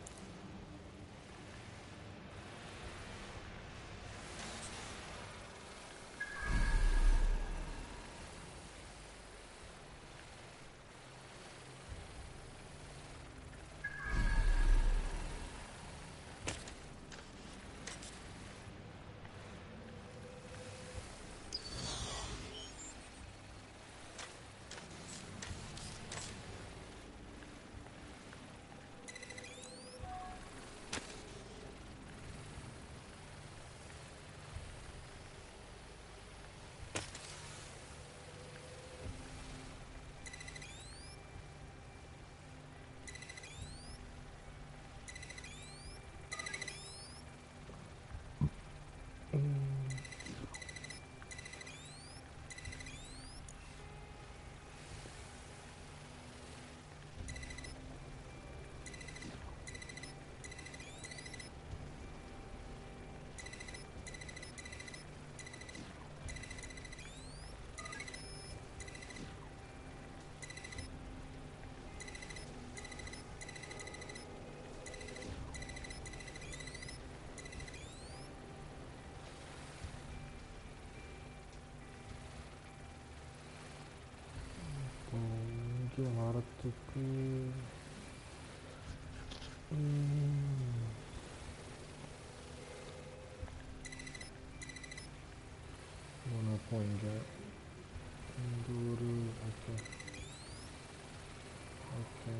இங்கே வரத்துக்கு அப்போ இங்கே இந்த ஒரு okay okay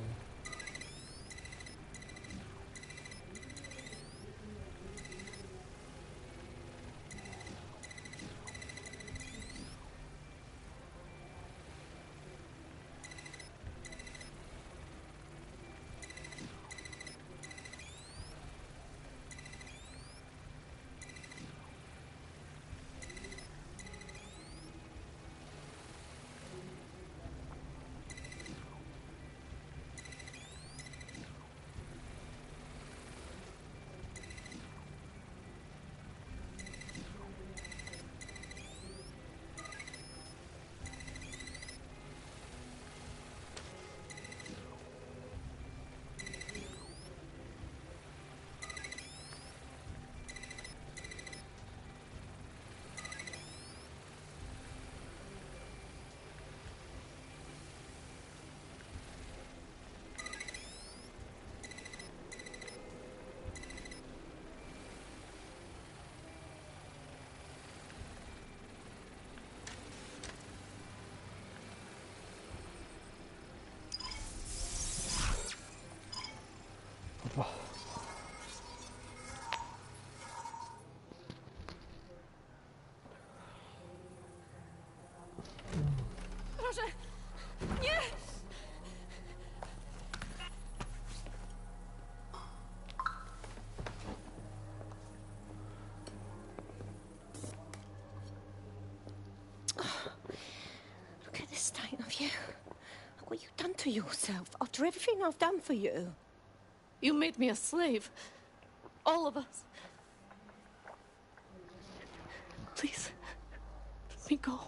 Proszę! Nie! Look at the state of you. Look what you've done to yourself after everything I've done for you. You made me a slave. All of us. Please, let me go.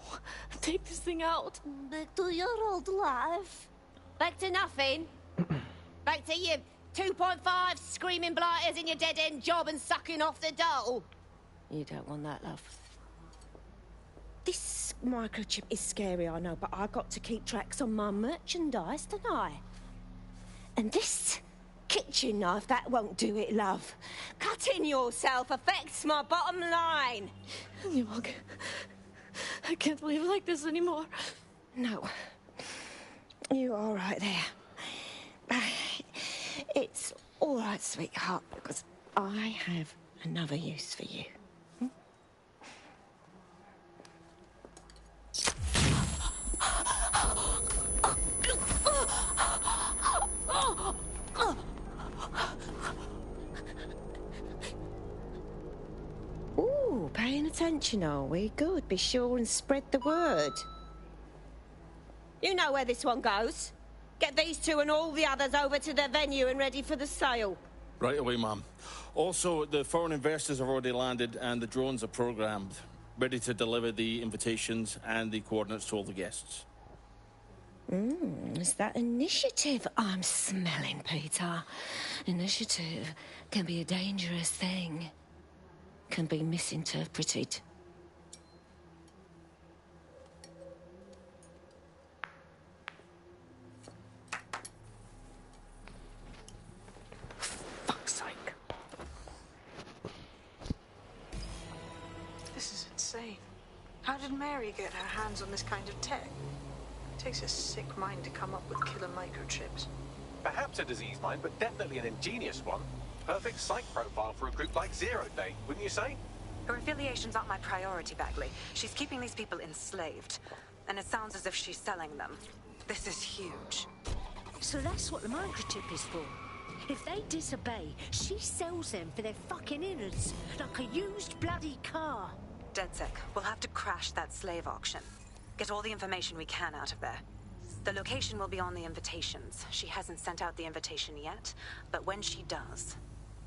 Take this thing out. Back to your old life. Back to nothing. Back to you 2.5 screaming blighters in your dead-end job and sucking off the dole. You don't want that, love. This microchip is scary, I know, but I got to keep tracks on my merchandise, don't I? And this kitchen knife, that won't do it, love. Cutting yourself affects my bottom line. I can't live like this anymore. No. You're all right there. It's all right, sweetheart, because I have another use for you. attention, are we? Good. Be sure and spread the word. You know where this one goes. Get these two and all the others over to their venue and ready for the sale. Right away, ma'am. Also, the foreign investors have already landed and the drones are programmed, ready to deliver the invitations and the coordinates to all the guests. Is that initiative I'm smelling, Peter? Initiative can be a dangerous thing. Can be misinterpreted. Fuck's sake. This is insane. How did Mary get her hands on this kind of tech? It takes a sick mind to come up with killer microchips. Perhaps a diseased mind, but definitely an ingenious one. Perfect psych profile for a group like Zero Day, wouldn't you say? Her affiliation's not my priority, Bagley. She's keeping these people enslaved. And it sounds as if she's selling them. This is huge. So that's what the microchip is for. If they disobey, she sells them for their fucking innards, like a used bloody car. DedSec, we'll have to crash that slave auction. Get all the information we can out of there. The location will be on the invitations. She hasn't sent out the invitation yet, but when she does...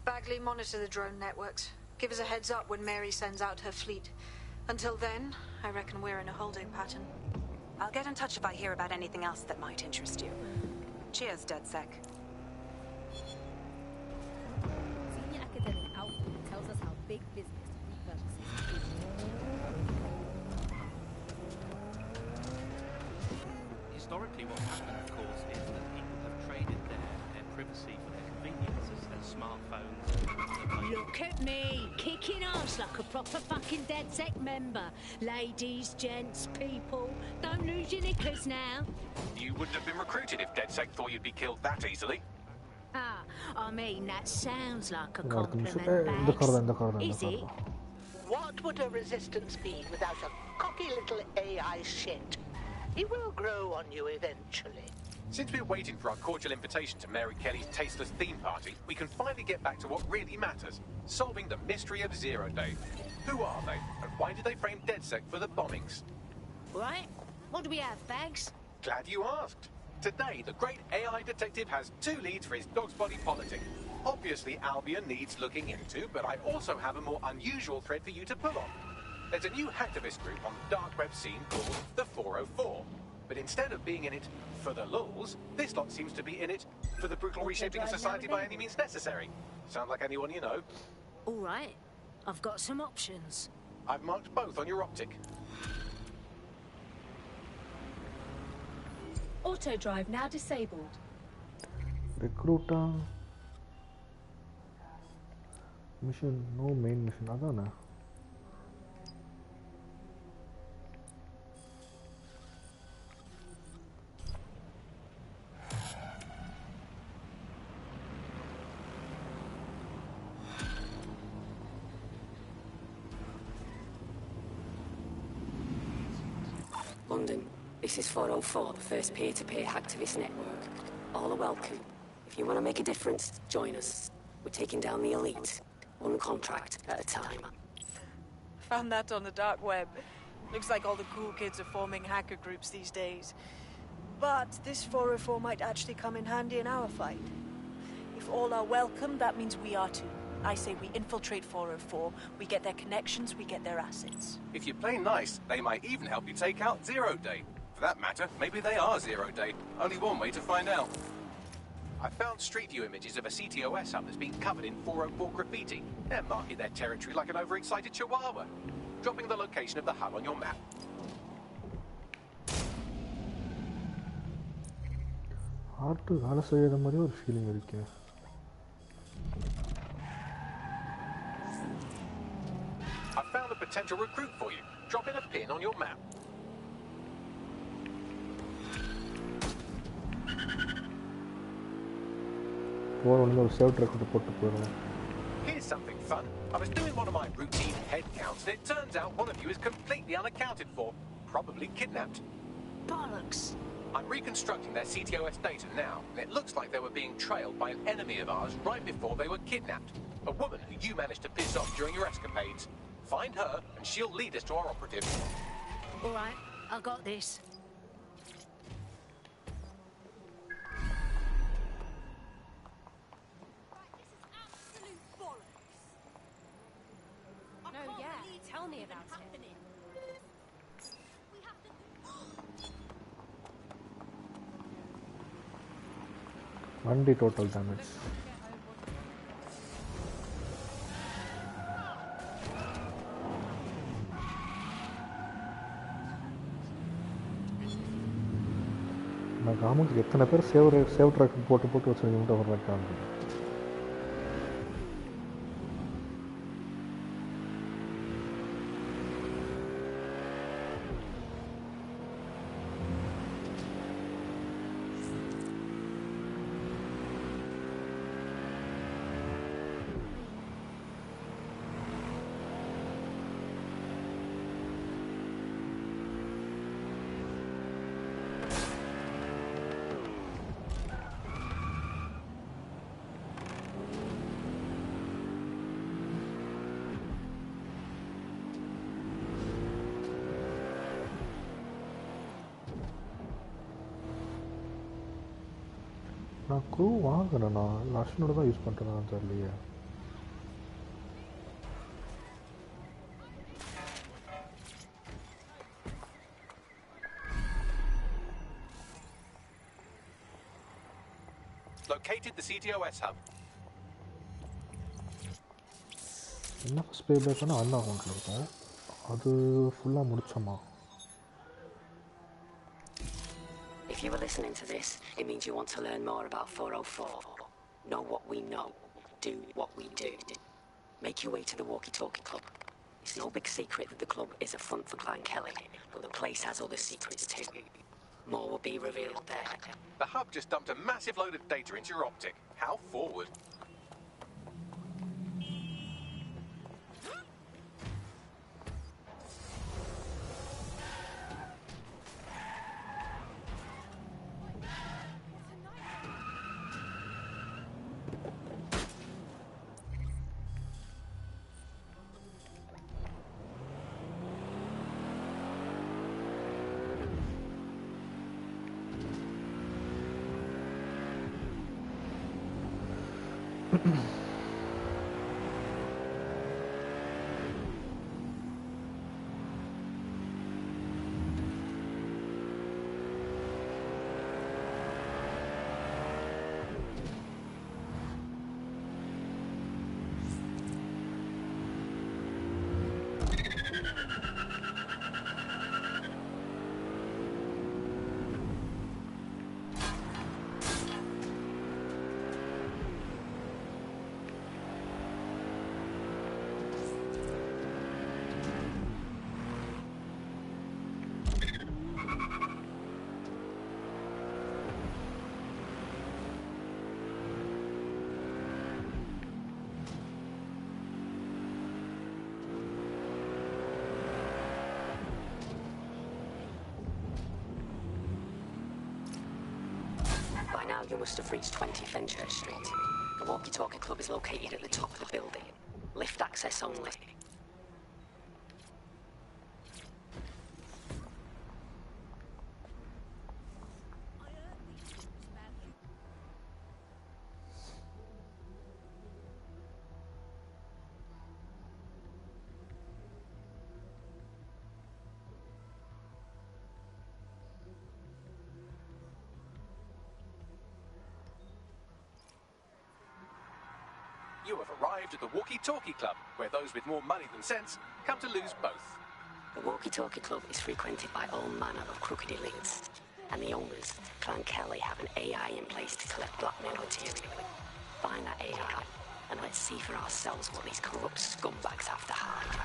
Bagley, monitor the drone networks. Give us a heads up when Mary sends out her fleet. Until then, I reckon we're in a holding pattern. I'll get in touch if I hear about anything else that might interest you. Cheers, DedSec. Senior academic outfit tells us how big business repurposes is. Historically, what happened, of course, is that people have traded their privacy for their convenience as smartphones. Look at me, kicking ass like a proper fucking DedSec member. Ladies, gents, people, don't lose your knickers now. You wouldn't have been recruited if DedSec thought you'd be killed that easily. Ah, I mean, that sounds like a Compliment, compliment, Is it? What would a resistance be without a cocky little AI shit? He will grow on you eventually. Since we're waiting for our cordial invitation to Mary Kelly's tasteless theme party, we can finally get back to what really matters, solving the mystery of Zero Day. Who are they, and why did they frame DedSec for the bombings? Right, what do we have, Bags? Glad you asked. Today, the great AI detective has 2 leads for his dog's body politic. Obviously, Albion needs looking into, but I also have a more unusual thread for you to pull on. There's a new hacktivist group on the dark web scene called the 404. But instead of being in it for the lulz, this lot seems to be in it for the brutal reshaping of society by any means necessary. Sound like anyone you know? All right, I've got some options. I've marked both on your optic. Auto drive now disabled. Recruiter. Mission, no main mission. Adana. London, this is 404, the first peer-to-peer hacktivist network. All are welcome. If you want to make a difference, join us. We're taking down the elite, one contract at a time. Found that on the dark web. Looks like all the cool kids are forming hacker groups these days. But this 404 might actually come in handy in our fight. If all are welcome, that means we are too. I say we infiltrate 404, we get their connections, we get their assets. If you play nice, they might even help you take out Zero Day. For that matter, maybe they are Zero Day. Only one way to find out. I found street view images of a CTOS hub that's been covered in 404 graffiti. They're marking their territory like an overexcited chihuahua. Dropping the location of the hub on your map. Art வேலை செய்யற மாதிரி ஒரு feeling இருக்கு. I found a potential recruit for you. Drop in a pin on your map. ஒரு save track போட்டு போறோம். Here's something fun. I was doing one of my routine head counts, and it turns out one of you is completely unaccounted for. Probably kidnapped. Bollocks. I'm reconstructing their CTOS data now, and it looks like they were being trailed by an enemy of ours right before they were kidnapped. A woman who you managed to piss off during your escapades. Find her, and she'll lead us to our operative. All right, I got this. No, yeah. Tell me about it. வண்டி total damage. நான் கிராமத்துக்கு எத்தனை பேர் save track போட்டு வச்சுருக்கீங்க ஒரு record. நான் crew வாங்கினேண்ணா லக்ஷ்மனோட தான் யூஸ் பண்ணுறேன் தெரியலையே. Located the CTOS hub. என்ன ஃபஸ்ட் பே பேக்னா அந்த அக்கௌண்ட்டில் இருக்கும். அது ஃபுல்லாக முடிச்சோமா? If you were listening to this, it means you want to learn more about 404. Know what we know. Do what we do. Make your way to the Walkie Talkie Club. It's no big secret that the club is a front for Clan Kelly, but the place has other secrets too. More will be revealed there. The hub just dumped a massive load of data into your optic. How forward? By now you must have reached 20 Fenchurch Street. The Walkie Talkie Club is located at the top of the building. Lift access only. You have arrived at the Walkie Talkie Club, where those with more money than sense come to lose both. The Walkie Talkie Club is frequented by all manner of crooked elites, and the owners, Clan Kelly, have an AI in place to collect blackmail material. Find that AI, and let's see for ourselves what these corrupt scumbags have to hide.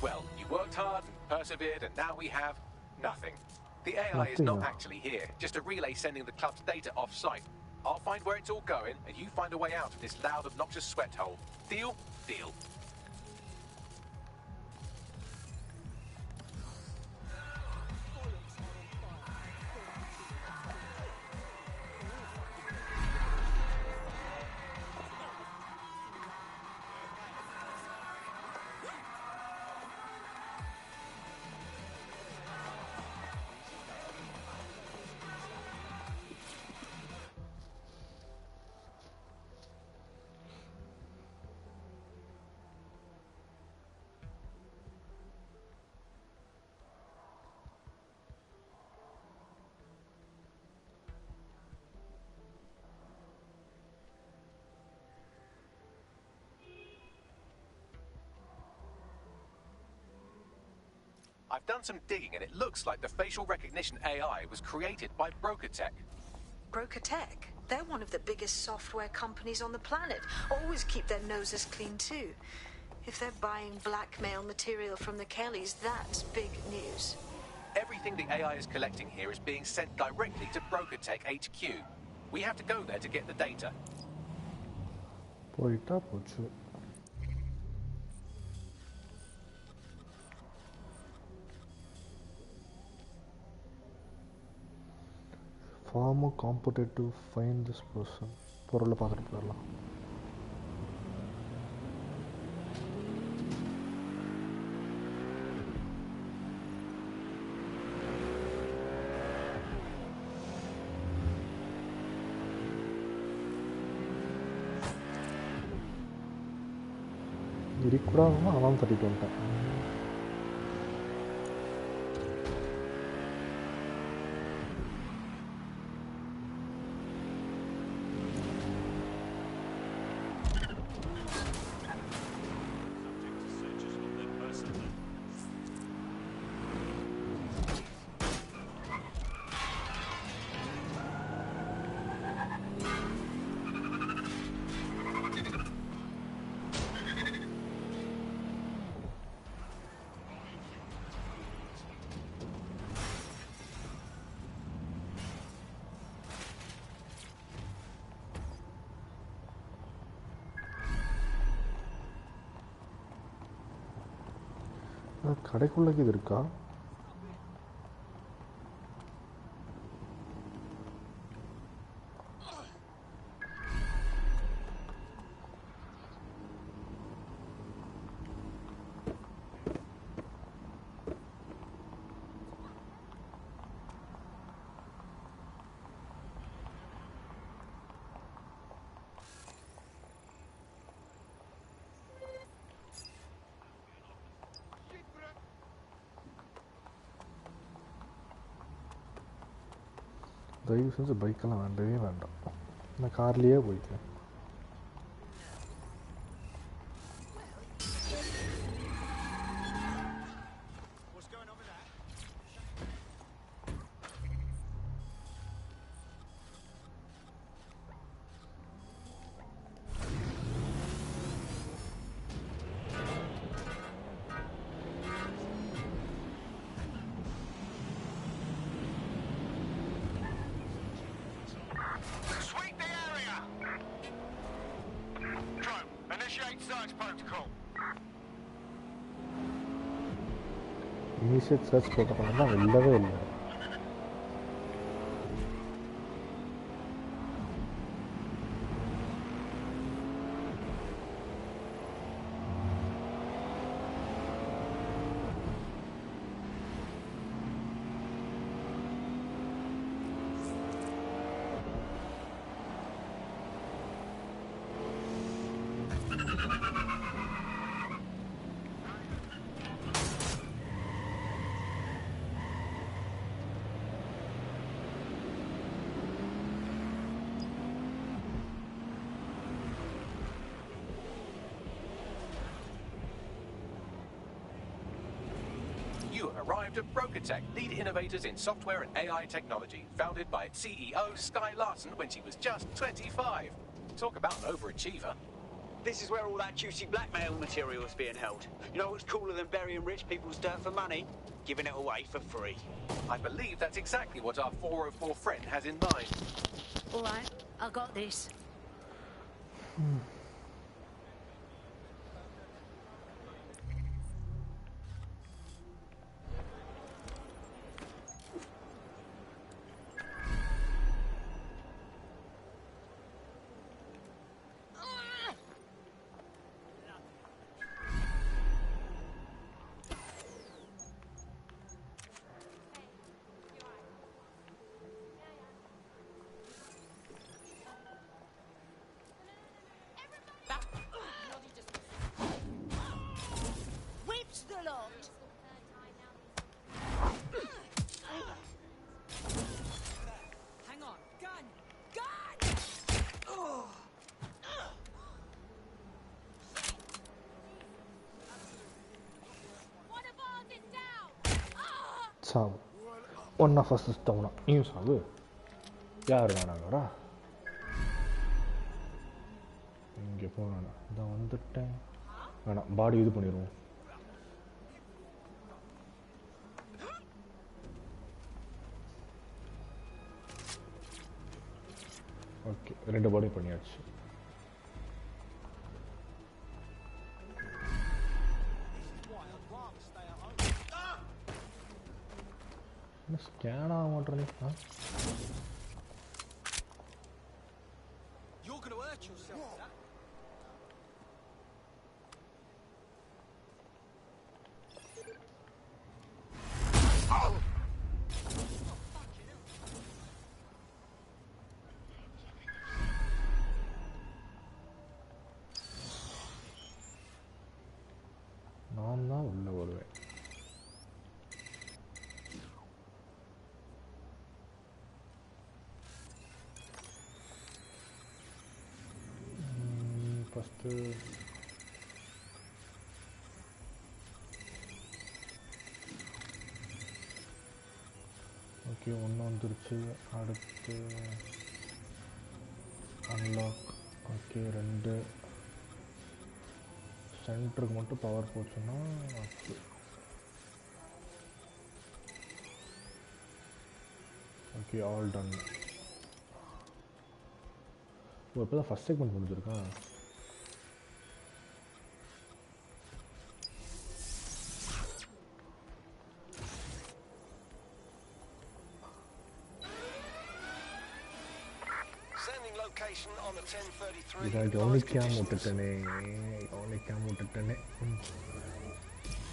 Well, you worked hard and persevered, and now we have nothing. The AI is not actually here, just a relay sending the club's data off-site. I'll find where it's all going, and you find a way out of this loud, obnoxious sweat hole. Deal? Deal. I've done some digging, and it looks like the facial recognition AI was created by BrokerTech. BrokerTech? They're one of the biggest software companies on the planet. Always keep their noses clean, too. If they're buying blackmail material from the Kellys, that's big news. Everything the AI is collecting here is being sent directly to BrokerTech HQ. We have to go there to get the data. போயிட்டா போச்சு. Far more competitive to find this person. பொருளை பார்த்துட்டு போயிடலாம். இருக்கக்கூடாதுன்னா அதான் தட்டிட்டு வந்துட்டேன். கடைக்குள்ளக்கு இது இருக்கா? தயவு செஞ்சு பைக்கெல்லாம் வேண்டவே வேண்டாம். நான் கார்லேயே போய்க்கிறேன். Initiate search protocol தான் இல்லவே இல்லை. Arrived at BrokerTech, lead innovators in software and AI technology, founded by its CEO, Sky Larson, when she was just 25. Talk about an overachiever. This is where all that juicy blackmail material is being held. You know what's cooler than burying rich people's dirt for money? Giving it away for free. I believe that's exactly what our 404 friend has in mind. All right, I got this. Whips the lot. Hang on. Gun! Gun! Oh. One of ours is down. சாவு one of us டவுனா நீயும் சாவு யார் வேணாங்கடா இங்கே போனா இதான் வந்துட்டேன் வேணாம் பாடி இது பண்ணிடுவோம் ஓகே 2 பாடி பண்ணியாச்சு என்ன ஸ்கேன் ஆக மாட்டேன் You're gonna hurt yourself with that. நான் தான் உள்ள வருவேன் ஃபஸ்ட்டு ஓகே ஒன்று வந்துருச்சு அடுத்து அன்லாக் ஓகே 2 சென்டருக்கு மட்டும் பவர் போச்சுன்னா ஓகே ஓகே ஆல் டன் ஓ இப்போ தான் ஃபஸ்ட் செக்மெண்ட் முடிஞ்சிருக்கான் இதான் கவனிக்காம விட்டுட்டேனே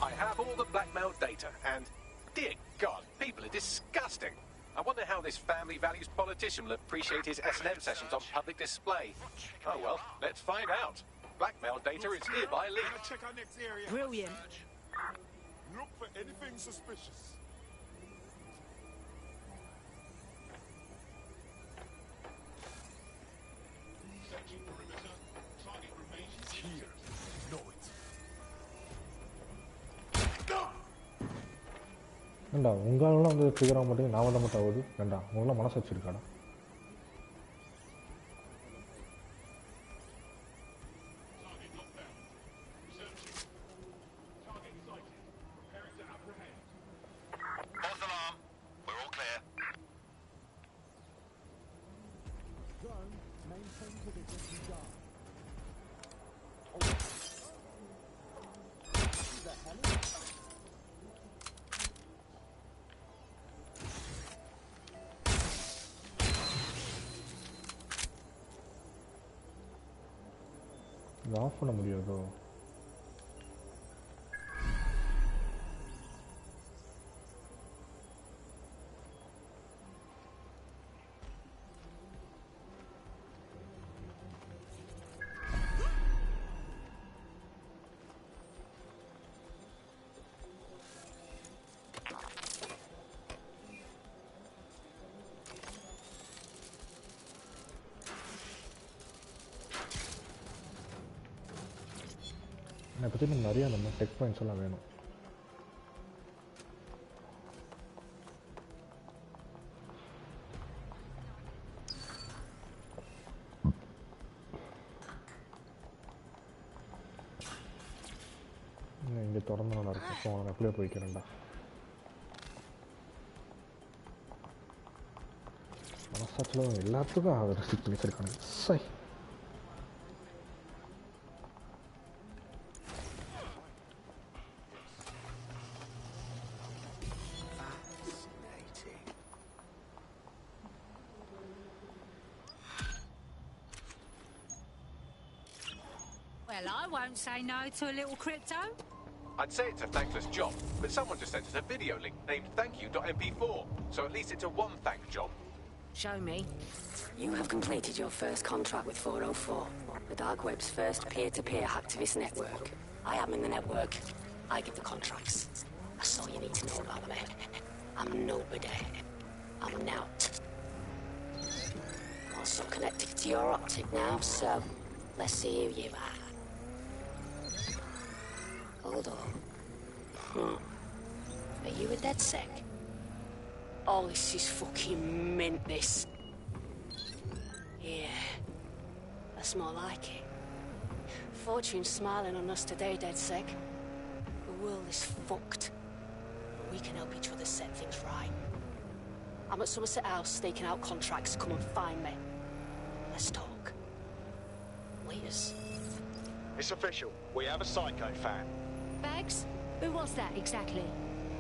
I have all the blackmail data, and dear God, people are disgusting. I wonder how this family values politician will appreciate his S&M sessions on public display. Oh well, let's find out. Blackmail data is hereby leaked. Brilliant. Look for anything suspicious. Here. Know it. ஏண்டா உங்களெல்லாம் வந்து trigger ஆக மாட்டேங்க நான் வந்த மட்டும் ஆகுது ஏண்டா உங்களாம் மனசு வச்சிருக்காடா False alarm. We're all clear. இது ஆஃப் பண்ண முடியாதோ என்னை பற்றி நம்ம நிறையா நம்ம டெக் பாயிண்ட்ஸ் எல்லாம் வேணும் இங்கே திறந்து நல்லா இருக்கும். ஸோ நான் அப்படியே போய்க்கிறேன்டா. மனசாட்சியில் எல்லாத்துக்கும் அவர் ரெஸ்ட்ரிக்ட் பண்ணி வச்சிருக்காங்க. சை Well, I won't say no to a little crypto. I'd say it's a thankless job, but someone just sent us a video link named THANKYOU.mp4, so at least it's a one-thank job. Show me. You have completed your first contract with 404, the dark web's first peer-to-peer hacktivist network. I am in the network. I give the contracts. That's all you need to know about me. I'm nobody. I'm an out. Also connected to your optic now, so let's see who you are. Hold on. Are you a DedSec? Oh, this is fucking mint, this. Yeah. That's more like it. Fortune's smiling on us today, DedSec. The world is fucked. But we can help each other set things right. I'm at Somerset House staking out contracts. Come and find me. Let's talk. Laters. It's official. We have a Psycho fan. Bags? Who was that exactly?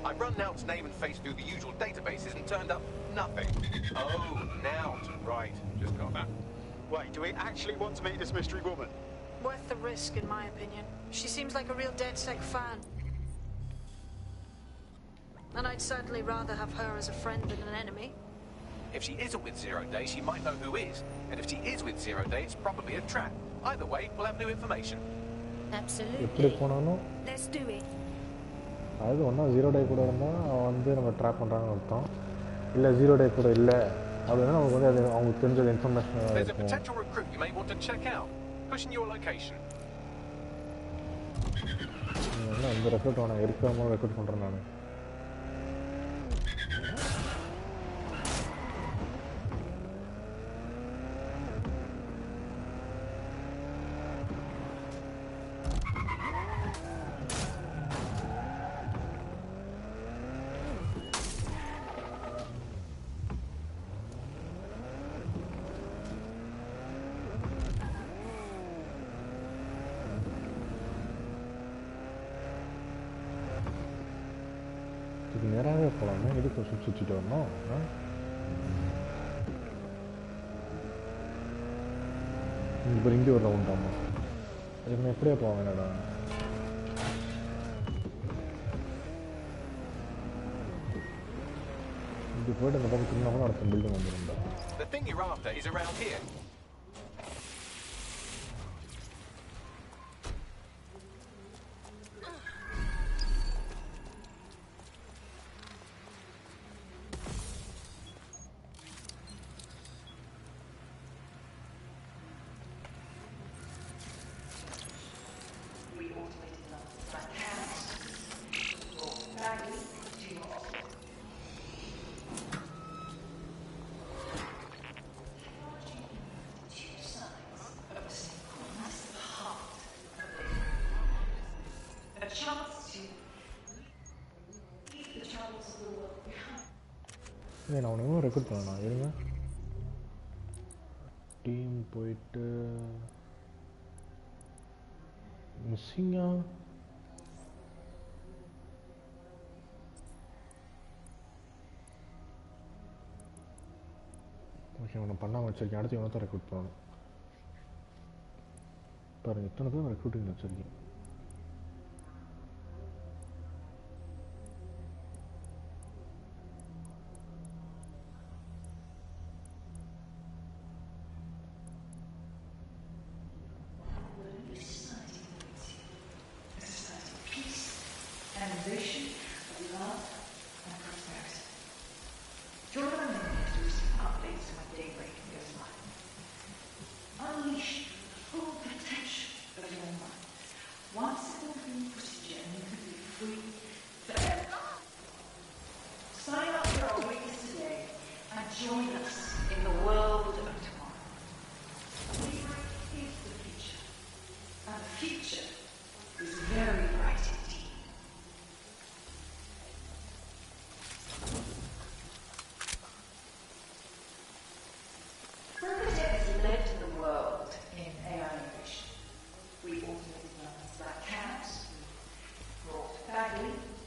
I've run Nout's name and face through the usual databases and turned up nothing. Oh, Nout. Right. Just got that. Wait, do we actually want to meet this mystery woman? Worth the risk, in my opinion. She seems like a real DedSec fan. And I'd certainly rather have her as a friend than an enemy. If she isn't with Zero Day, she might know who is. And if she is with Zero Day, it's probably a trap. Either way, we'll have new information. எப்படி போனாலும் Let's do it. அது ஒன்றா 0 டே கூட இருந்தால் அவன் வந்து நம்ம track பண்ணுறாங்கன்னு அர்த்தம். இல்லை 0 டே கூட இல்லை அப்படின்னா நமக்கு வந்து அது அவங்களுக்கு தெரிஞ்ச இன்ஃபர்மேஷன் There's a இருக்கும். potential recruit you may want to check out. Pushing your location. என்ன இந்த ரெக்ரூட் வேணாம், இருக்கிறவங்க ரெக்ரூட் பண்ணுறேன் நான். இதுக்கு நேராகவே போகலாமே, இதுக்கு சுற்றிட்டு வரணும். இப்போ இங்கே ஒரு ரவுண்ட் ஆமாம். அதுக்கு நான் எப்படியே போவேன் என்னடா. இப்படி போய்ட்டு அந்த பக்கம் திரும்ப கூட அடுத்த building வந்துருந்தா. The thing you're after is around here. நான் அவனுங்களும் ரெக்ரூட் பண்ணலாம். இருங்க, டீம் போயிட்டு மிஸ்ஸிங்கா ஓகே, அவனை பண்ணாமல் வச்சிருக்கேன். அடுத்து இவனை தான் ரெக்ரூட் பண்ணணும். பாருங்கள் இத்தனை பேர் ரெக்ரூட்டிங் வச்சிருக்கேன்.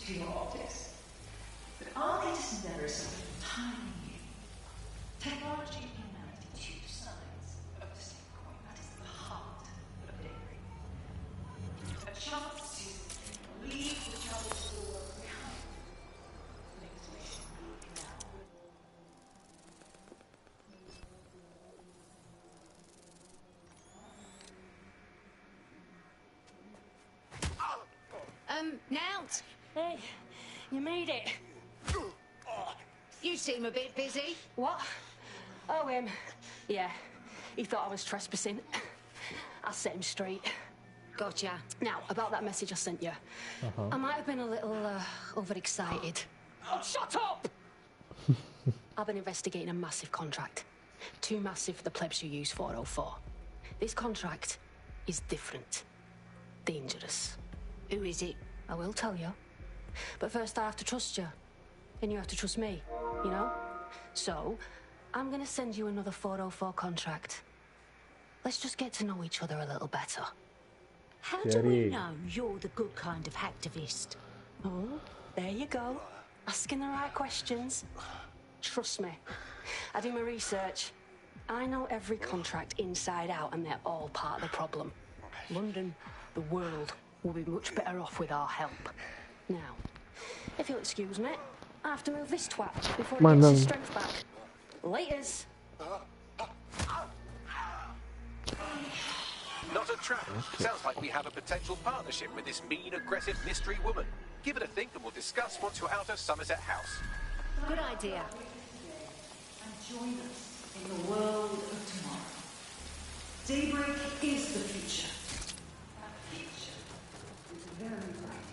to your optics. But our latest endeavor is something entirely new. Technology and humanity, two sides of the same coin. That is the heart of daybreak. A chance to leave the troubles of the world behind. Things may seem bleak now. Nout, Hey, you made it. you seem a bit busy. What? Oh, yeah, he thought I was trespassing. I set him straight. Gotcha. Now, about that message I sent you. I might have been a little overexcited. Oh, shut up! I've been investigating a massive contract. Too massive for the plebs who use 404. This contract is different. Dangerous. Who is it? I will tell you. But first I have to trust you. And you have to trust me, you know? So, I'm gonna send you another 404 contract. Let's just get to know each other a little better. How do we know you're the good kind of hacktivist? Oh, there you go. Asking the right questions. Trust me. I do my research. I know every contract inside out, and they're all part of the problem. London, the world, will be much better off with our help. Now, if you'll excuse me, I have to move this twat before he gets his strength back. Laters. Not a trap. Sounds like we have a potential partnership with this mean, aggressive mystery woman. Give it a think and we'll discuss once you're out of Somerset House. Good idea. And join us in the world of tomorrow. Daybreak is the future. That future is very bright.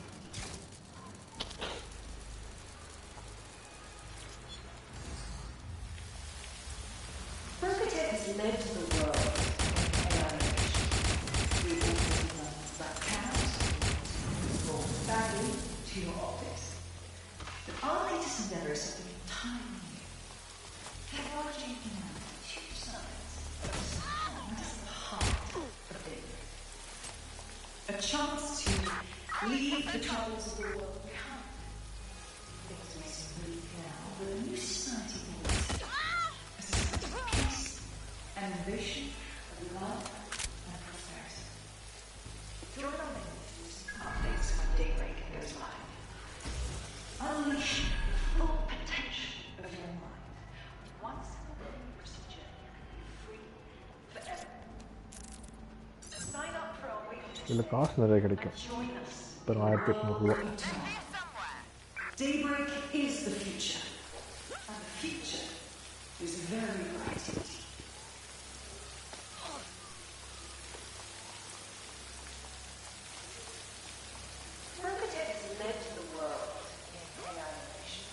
Berkutech has led to the world in AI innovation. We've also learned about cameras, brought value to your optics. But our latest endeavor is something entirely new. Technology and humanity, two sides of the same coin. That is the heart of daybreak. A chance to leave the troubles of the world behind. Things may seem bleak now, but a new society will exist. A society of peace and innovation, of love and prosperity. Join our latest updates when daybreak goes live. Unleash the full potential of your mind. Once in a dangerous journey, free forever. Sign up for our waiting list. இதில் காசு நிறைய கிடைக்கும் இப்போ 1800 ரூபா. Daybreak is the future, and the future is very bright indeed. Berkutech has led the world in AI innovation.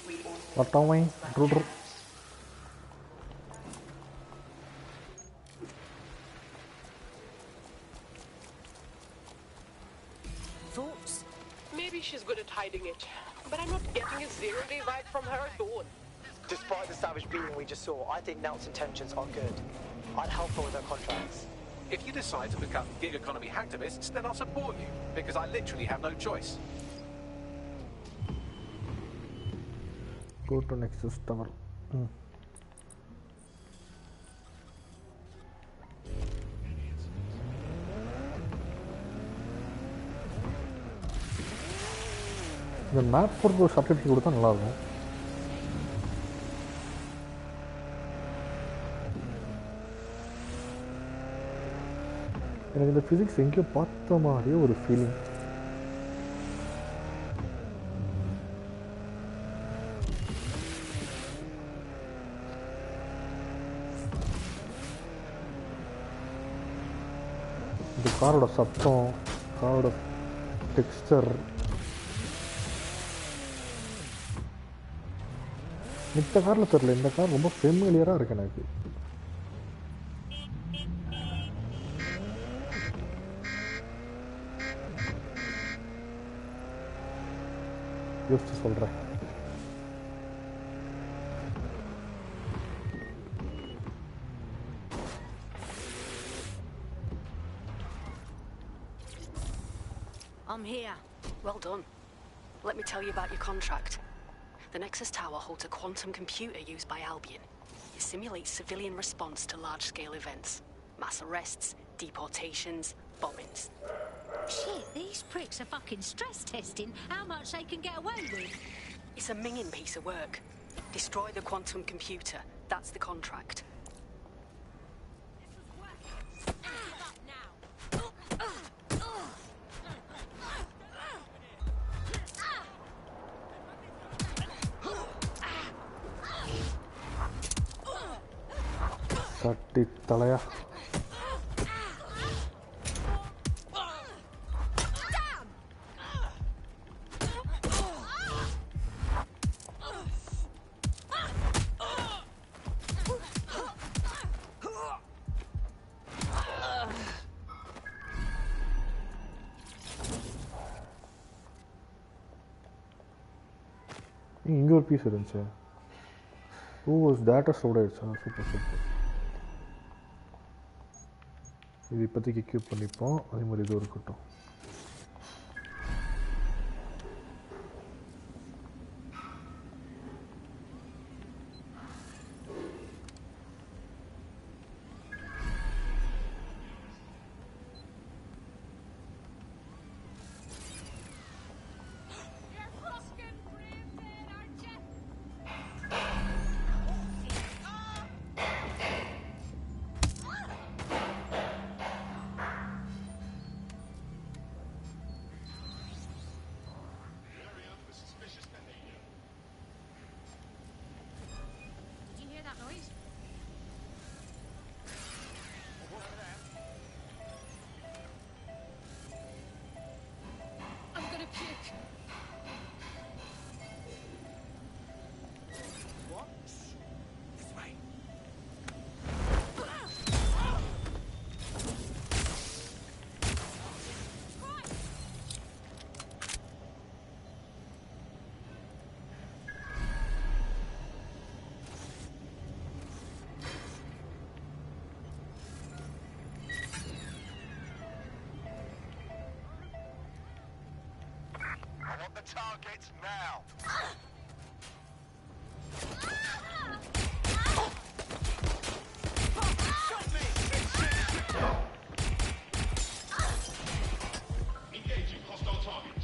We பட்டோமை ட்ரூட்ரு Thoughts? Maybe she's good at hiding it, but I'm not getting a zero-day vibe from her at all. Despite the savage beating we just saw, I think Nelt's intentions are good. I'd help her with her contracts. If you decide to become gig economy hacktivists, then I'll support you, because I literally have no choice. Go to Nexus Tower. இந்த map பொறுத்து ஒரு subject கொடுத்தா நல்லாயிருக்கும். எனக்கு இந்த physics எங்கேயோ பார்த்த மாதிரியே ஒரு ஃபீலிங். இந்த காரோட சத்தம், காரோட டெக்ஸ்டர், மித்த காரில் தெரியல, இந்த கார் ரொம்ப ஃபெமிலியராக இருக்கு எனக்கு. யோசிச்சு சொல்கிறேன். I'm here. Well done. let me tell you about your contract. The Nexus Tower holds a quantum computer used by Albion. It simulates civilian response to large-scale events. Mass arrests, deportations, bombings. Shit, these pricks are fucking stress testing how much they can get away with. It's a minging piece of work. Destroy the quantum computer. That's the contract. சட்டி தலையா இங்கே ஒரு piece இருந்துச்சு. Data store ஆயிடுச்சா? Super super. இது இப்போதைக்கு equip பண்ணிப்போம். அதே மாதிரி இது இருக்கட்டும். The targets now. Engaging hostile target.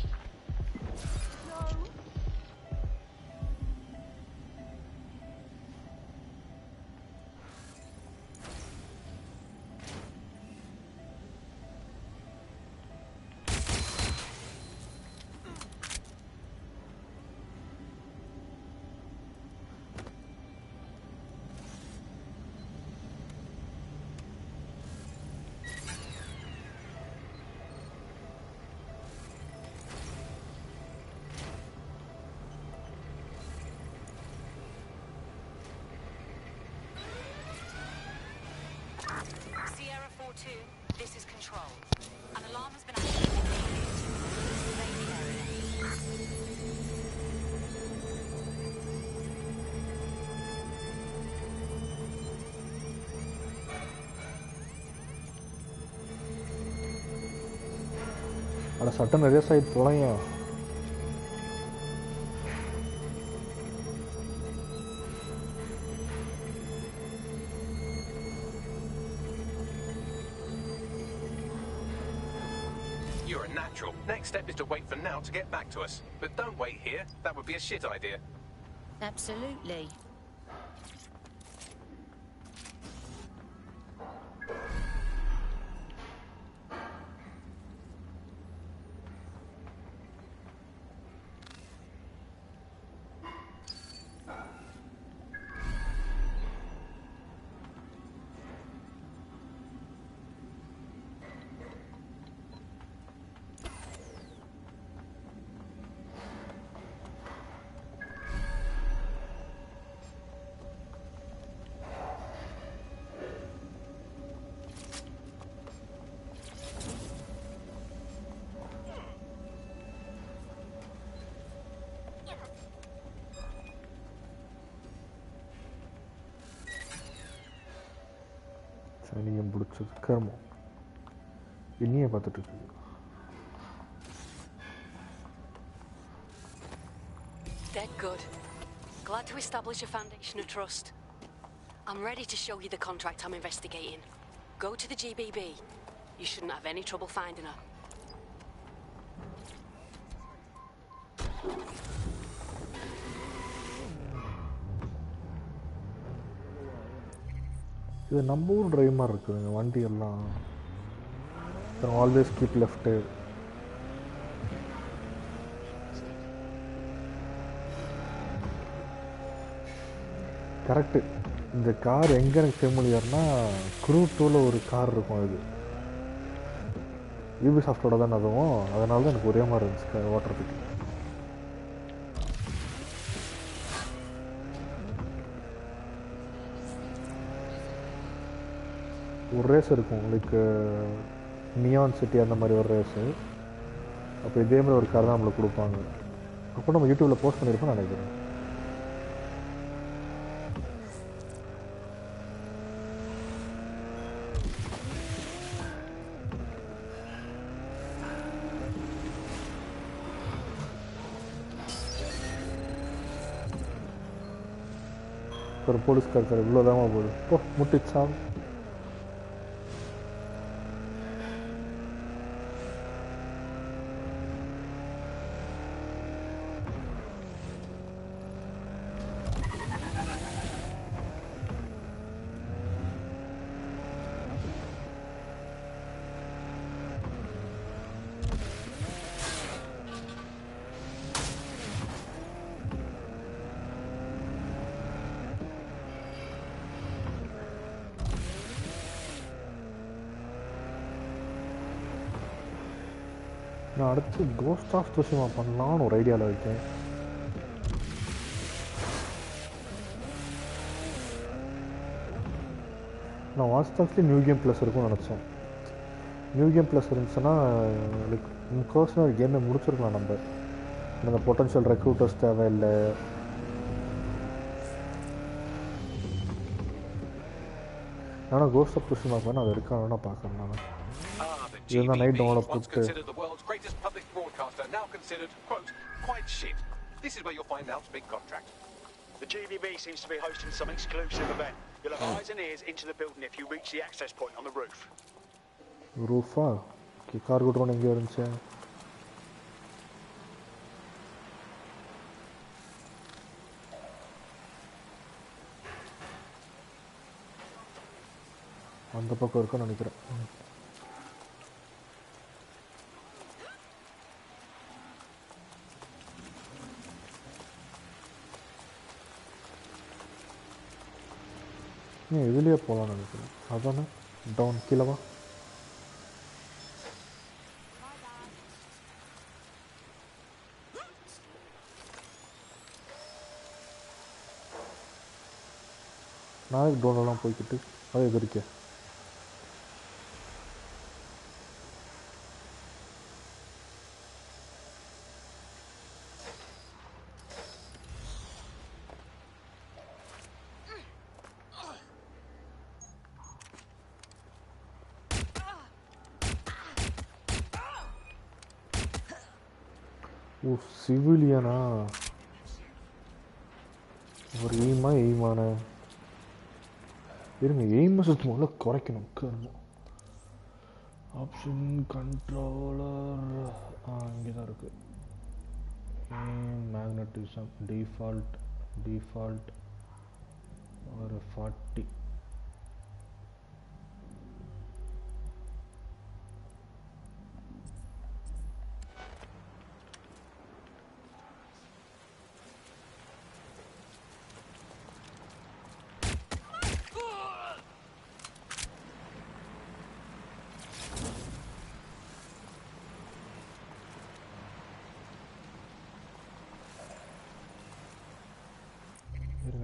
Sierra 4-2, this is Control. An alarm has been activated. Survey the area. அட சட்டம் நிறைய சைட் போலையா? You're a natural. Next step is to wait for Now to get back to us. But don't wait here. That would be a shit idea. Absolutely. சனியம் பிடிச்சது கர்மம். என்னையே பார்த்துட்டு இருக்கு. Dead good. Glad to establish a foundation of trust. I'm ready to show you the contract I'm investigating. Go to the GBB. You shouldn't have any trouble finding her. இது நம்ம ஊர் drive மாதிரி இருக்குதுங்க வண்டி எல்லாம். Always keep left. கரெக்டு. இந்த car எங்கே எனக்கு ஃபெமிலியர்னா க்ரூ 2ல் ஒரு கார் இருக்கும். இது யூபிசாஃப்டோட தானே அதுவும், அதனால தான் எனக்கு ஒரே மாதிரி இருந்துச்சு ஓட்டுறதுக்கு. ஒரு ரேஸ் இருக்கும் லைக் நியான் சிட்டி அந்த மாதிரி ஒரு ரேஸு. அப்போ இதே மாதிரி ஒரு கார் தான் நம்மளுக்கு கொடுப்பாங்க. அப்போ நம்ம யூடியூப்பில் போஸ்ட் பண்ணியிருப்போம் நினைக்கிறேன். ஒரு போலீஸ்கார் இருக்கார், இவ்வளோதாமா போகுது. இப்போ முட்டிச்சான். நான் அடுத்து கோஸ்ட் ஆஃப் துஷிமா பண்ணலான்னு ஒரு ஐடியாவில் இருக்கேன். நான் வாட்ஸ்டாக்ஸ்லேயே நியூ கேம் ப்ளஸ் இருக்கும்னு நினச்சோம். நியூ கேம் ப்ளஸ் இருந்துச்சுன்னா லைக் முக்கால்வாசி ஒரு கேமை முடிச்சிருக்கலாம். நம்ம அந்த பொட்டன்ஷியல் ரெக்ரூட்டர்ஸ் தேவையில்லை. ஆனால் கோஸ்ட் ஆஃப் துஷிமா வேணா அது இருக்கான்னு பார்க்குறேன். நான் இதுதான் நைட் டவுன்லோட் போட்டு quite shit. This is where you'll find Alp's big contract. The GBB seems to be hosting some exclusive event. You'll have eyes and ears into the building if you reach the access point on the roof. ரூஃபா car கூட்டுறோம் எங்கே இருந்துச்சு? அந்த பக்கம் இருக்குன்னு நினைக்கிறேன். இதுலேயே போகலான்னு நினைக்கிறேன். அதானே டவுன் கீழவா? நாளைக்கு டவுன்லாம் போய்கிட்டு அது எது இருக்கே. ஓ சிவிலியனா? ஒரு எய்மான இருங்க. எய்மை சுத்தமாக குறைக்கணும். ஆப்ஷன் கண்ட்ரோலர் இங்கே தான் இருக்குது. மேக்னட்டிசம் டிஃபால்ட் ஒரு 40.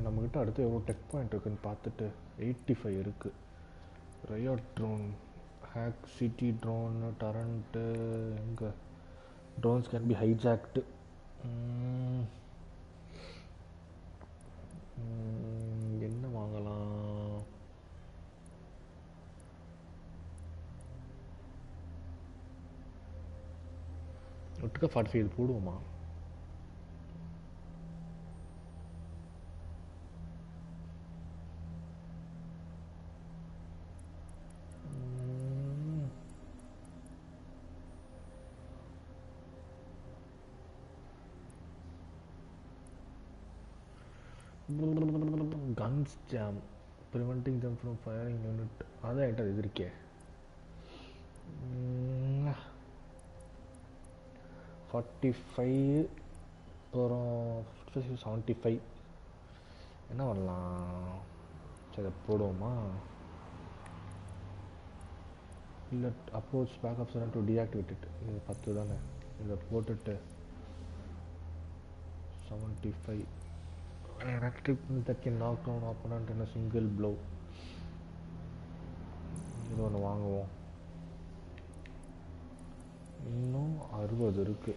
நம்மக்கிட்ட அடுத்து எவ்வளோ டெக் பாயிண்ட் இருக்குன்னு பார்த்துட்டு 85 இருக்குது. Riot drone, hack city drone, turret, எங்கே ட்ரோன்ஸ் கேன் பி ஹைஜாக்டு. என்ன வாங்கலாம்? ஒட்டுக்கா 45 போடுவோமா? Guns jam, preventing them from firing unit. That's enter இது இருக்கே. 45 அப்புறம் 75 என்ன வரலாம்? சரி போடுவோமா? இல்லை approach backup server to deactivate it. இது 10 தானே, இதை போட்டுட்டு 75 electric that can knock down opponent in a single blow. இது ஒன்று வாங்குவோம். இன்னும் 60 இருக்கு.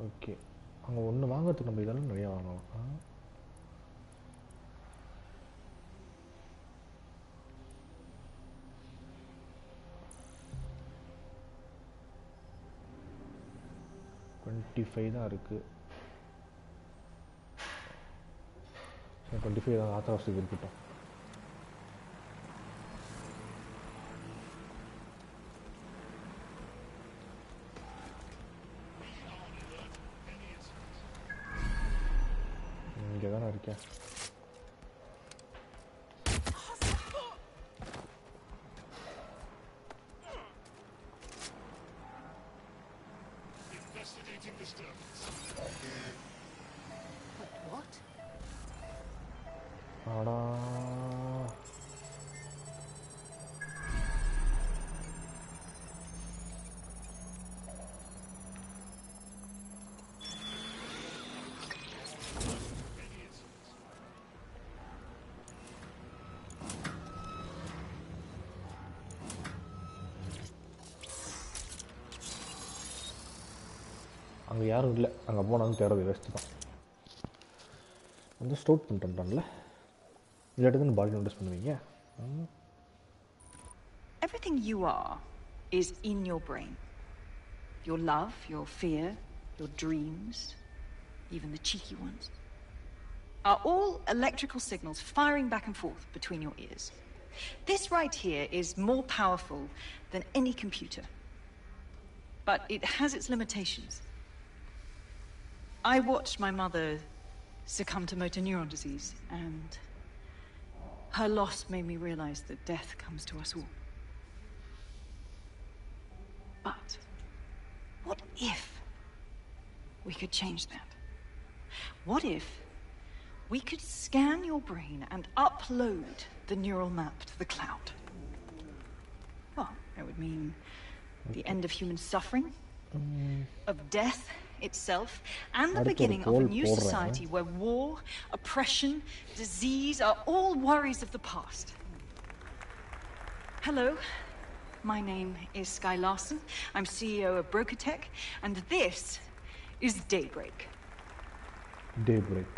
ஓகே, அங்கே ஒன்று வாங்கிறதுக்கு நம்ம இதெல்லாம் நிறையா வாங்கலாம். $25 தான் இருக்குது. 25 தான் ஆத்தராசிக்கு இருக்கட்டும். இங்கே தானே இருக்கேன். அங்கே யாரும் இல்லை, அங்கே போனாலும் தேடுறது வேஸ்ட்டு தான். வந்து ஸ்டோர் பண்ணிட்டோம்ல, இல்லாட்டி தான் பாடி நோட்டீஸ் பண்ணுவீங்க. Everything you are is in your brain. Your love, your fear, your dreams, even the cheeky ones, are all electrical signals firing back and forth between your ears. This right here is more powerful than any computer, but it has its limitations. I watched my mother succumb to motor neuron disease, and her loss made me realize that death comes to us all. But what if we could change that? What if we could scan your brain and upload the neural map to the cloud? Well, it would mean the end of human suffering, of death itself, and the beginning of a new society where war, oppression, disease are all worries of the past. Hello, my name is Sky Larson. I'm CEO of Brokertech, and this is Daybreak. Daybreak.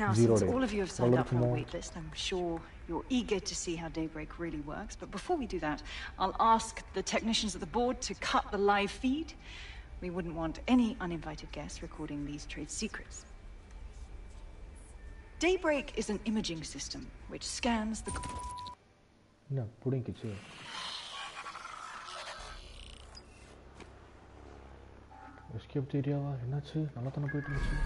Now, since all of you have signed up for a waitlist, I'm sure you're eager to see how Daybreak really works. But before we do that, I'll ask the technicians at the board to cut the live feed. We wouldn't want any uninvited guests recording these trade secrets. Daybreak is an imaging system which scans the... No, pudding kitchen. Escape the area. என்னாச்சு? நல்லா தான போயிட்டு இருந்துச்சு.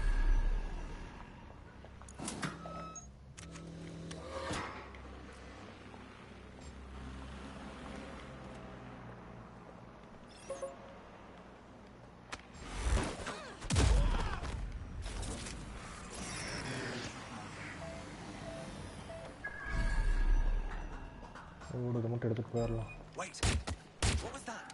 ஓடுது மட்டும் எடுத்துட்டு போயிடலாம். Wait, what was that?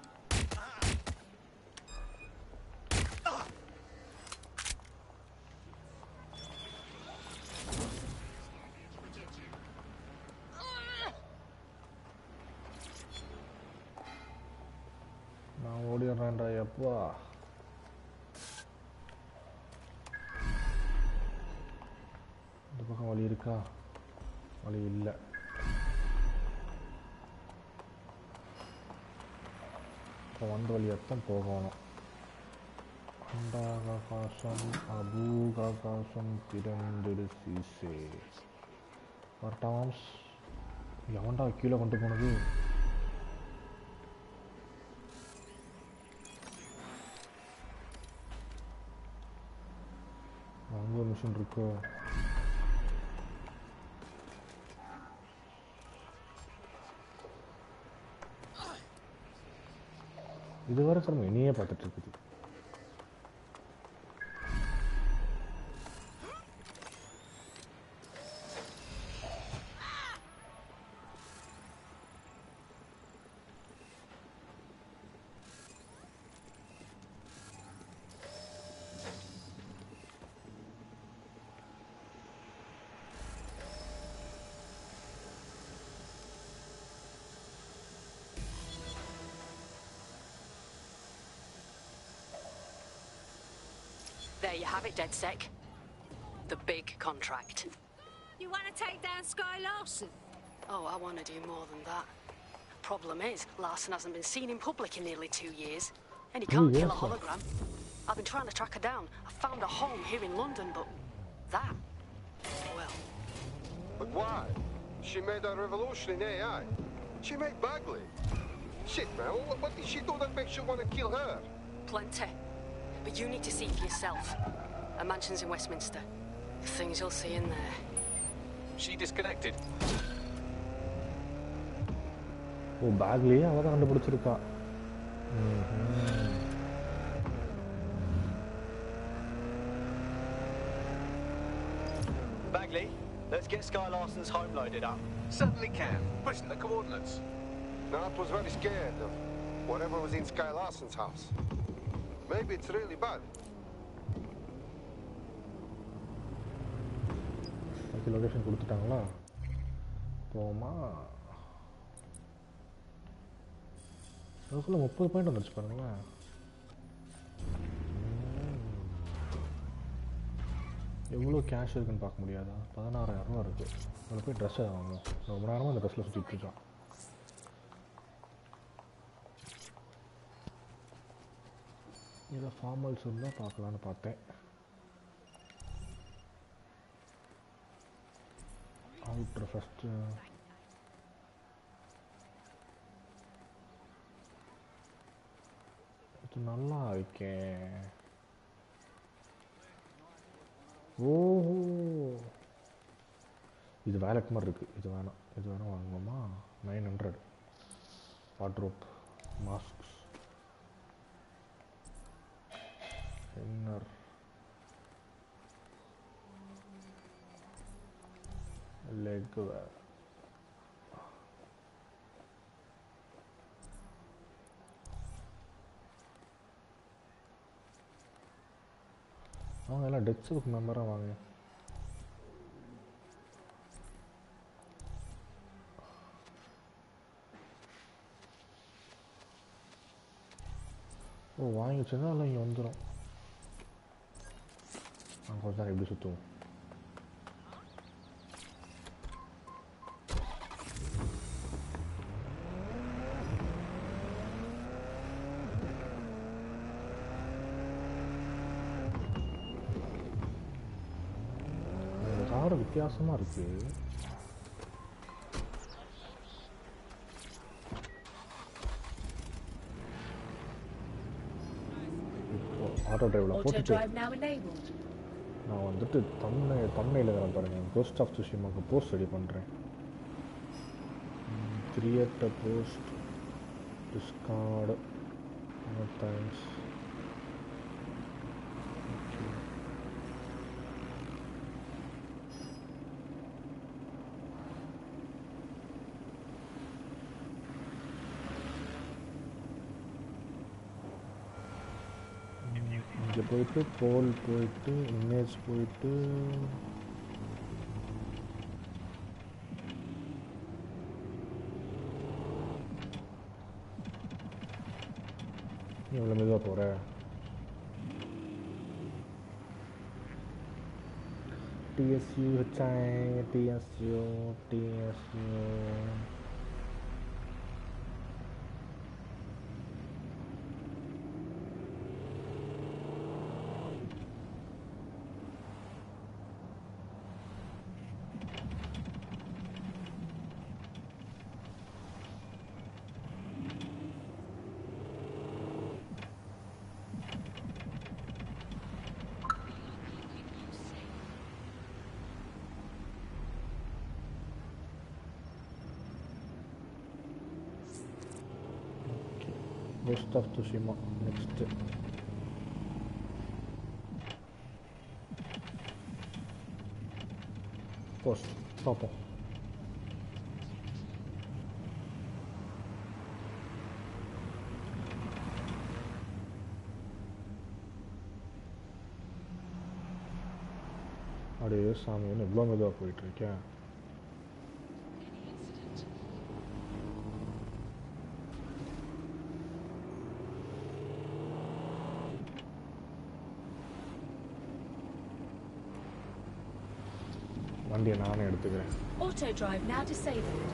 நான் ஓடிடுறேன்டா எப்பா. இந்த பக்கம் வழி இருக்கா? வழி இல்லை. இப்போ வந்த வழியாகத்தான் போகணும். அண்டாகாசம் அபூகாசம் திறந்திடு சீசே. வரட்டாம்ஸ். எவன்டா கீழே கொண்டு போனது? மிஷின் இருக்கோ? இதுவரை நம்ம இனியே பார்த்துட்டு இருக்குது. There you have it, DedSec. The big contract. You want to take down Sky Larson? Oh, I want to do more than that. Problem is, Larson hasn't been seen in public in nearly 2 years. And he can't kill a hologram. I've been trying to track her down. I found a home here in London, but that, well... But why? She made a revolution in AI. She made Bagley. Shit, man, what did she do that makes you want to kill her? Plenty. But you need to see for yourself. Her mansion's in Westminster. The things you'll see in there. She disconnected. ஓ பேக்லேயே அவ தான் கண்டுபிடிச்சிருக்கா. Bagley, let's get Sky Larson's home loaded up. Certainly can. Pushing the coordinates. Nat was very scared of whatever was in Sky Larson's house. Maybe it's really bad. Okay, location கொடுத்துட்டாங்களா? போமா. அதுக்குள்ள 30 point வந்துருச்சு பாருங்களேன். எவ்வளோ cash இருக்குன்னு பார்க்க முடியாதா? 16,000 ரூபா இருக்குது. அதில் போய் ட்ரெஸ்ஸை வாங்குவோம். ரொம்ப நேரமாக அந்த ட்ரெஸ்ஸில் சுற்றிட்டு இருக்கான். இதை ஃபார்மல்ஸ் இருந்தால் பார்க்கலான்னு பார்த்தேன். அவுட்ரு ஃபஸ்ட்டு இது நல்லா இருக்கேன். ஓஹோ, இது வேலட் மாதிரி இருக்குது. இது வேணாம் வாங்குவோமா? 900. வார்ட்ரோப், மாஸ்க்ஸ், இன்னர், லெக் வேர். அவங்க எல்லாம் டெக்ஸுக்கு மெம்பராக வாங்க. ஓ வாங்கி வச்சுருந்தா எல்லாம் இங்கே வந்துடும். நாங்கள் கொஞ்ச நேரம் எப்படி சுற்றுவோம். கார் வித்தியாசமாக இருக்குது. ஆட்டோ டிரைவில் போட்டுட்டு நான் வந்துட்டு தம்னையில் பாருங்கள். கோஸ்ட் ஆஃப் சுஷிமாவுக்கு போஸ்ட் ரெடி பண்ணுறேன். Create a post, Discord, thanks. இங்கே போயிட்டு போல் போயிட்டு இமேஜ் போயிட்டு இவ்வளோ மெதுவாக போகிற. DSU HI DSU. Ghost of Tsushima next. Post. Stop. அடே சாமி என்ன இவ்வளோ மெதுவாக போயிட்டுருக்கேன். வண்டியை நானே எடுத்துக்கிறேன். Auto drive now disabled.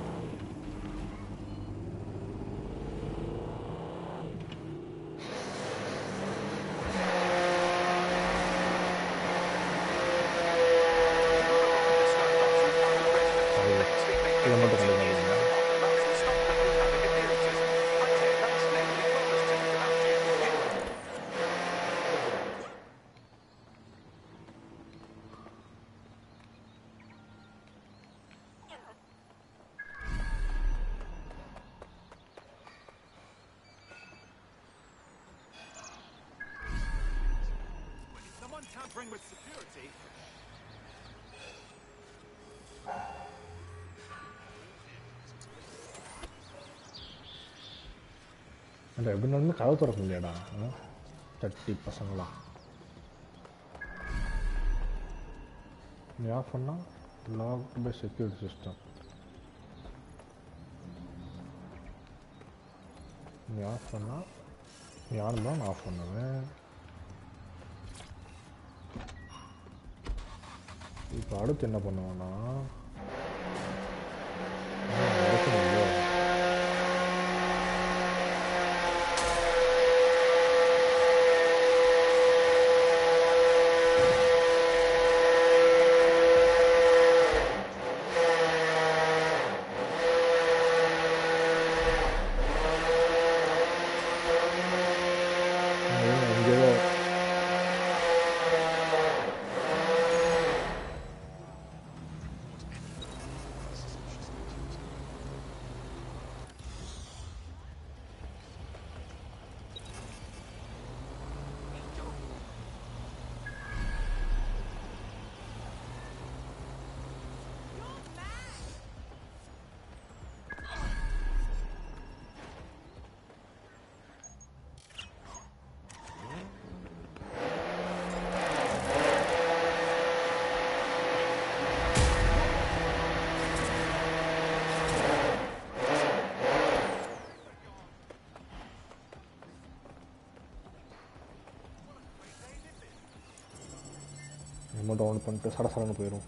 Tampering with security. அந்த எப்படி நடந்து கதவு திறக்க முடியாடா சட்டி பசங்களா. நீ ஆஃப் பண்ணால் லாக்ட் பை செக்யூரிட்டி சிஸ்டம். நீ ஆஃப் பண்ணால் நீ ஆன் தான் ஆஃப் பண்ணுவேன். இப்போ அடுத்து என்ன பண்ணுவேன்னா டவுன் பண்ணிட்டு சடசடன்னு போயிடும்.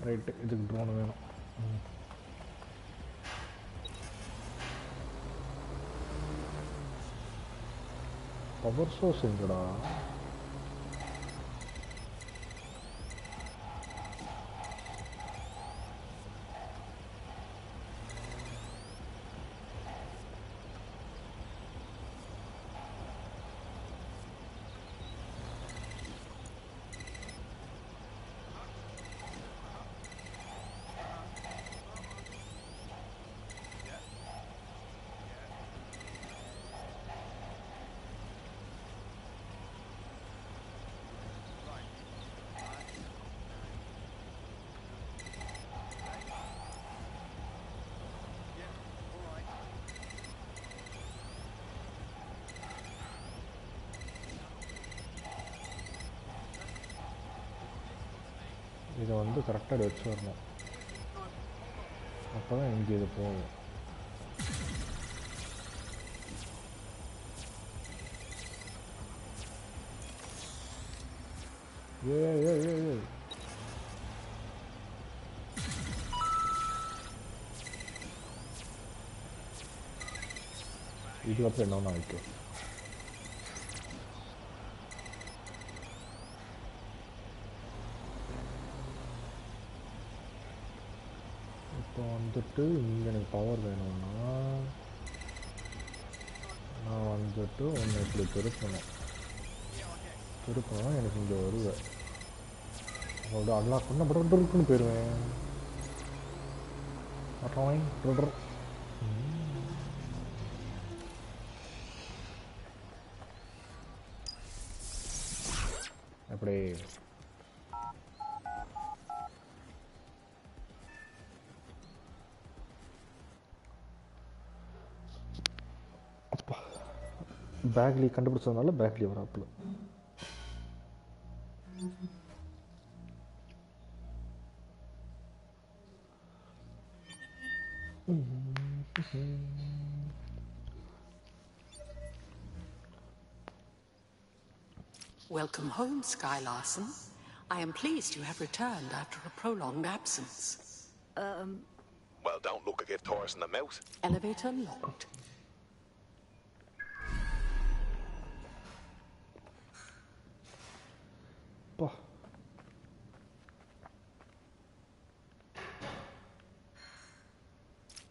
ரைட்டு, இதுக்கு ட்ரோன் வேணும். பவர் சோர்ஸ் எங்கடா? இதை வந்து கரெக்டாக வச்சு வரணும். அப்போ தான் இங்கே இது போகும். ஏ இதுக்கப்புறம் என்னன்னா வைக்கும். இப்போ அந்த வந்துட்டு இங்கே எனக்கு பவர் வேணும்னா நான் வந்துட்டு ஒன்று இப்படி திருப்பணும் எனக்கு இங்கே வருவேன் அதோட அன்லாக் பண்ண படம் இருக்குன்னு போயிடுவேன் அப்படி பேக்லி கண்டுபிடிச்சதுனால பேக்லி வராப்புல Welcome home, Sky Larson. I am pleased you have returned after a prolonged absence. Well, don't look a gift horse in the mouth. Elevator locked.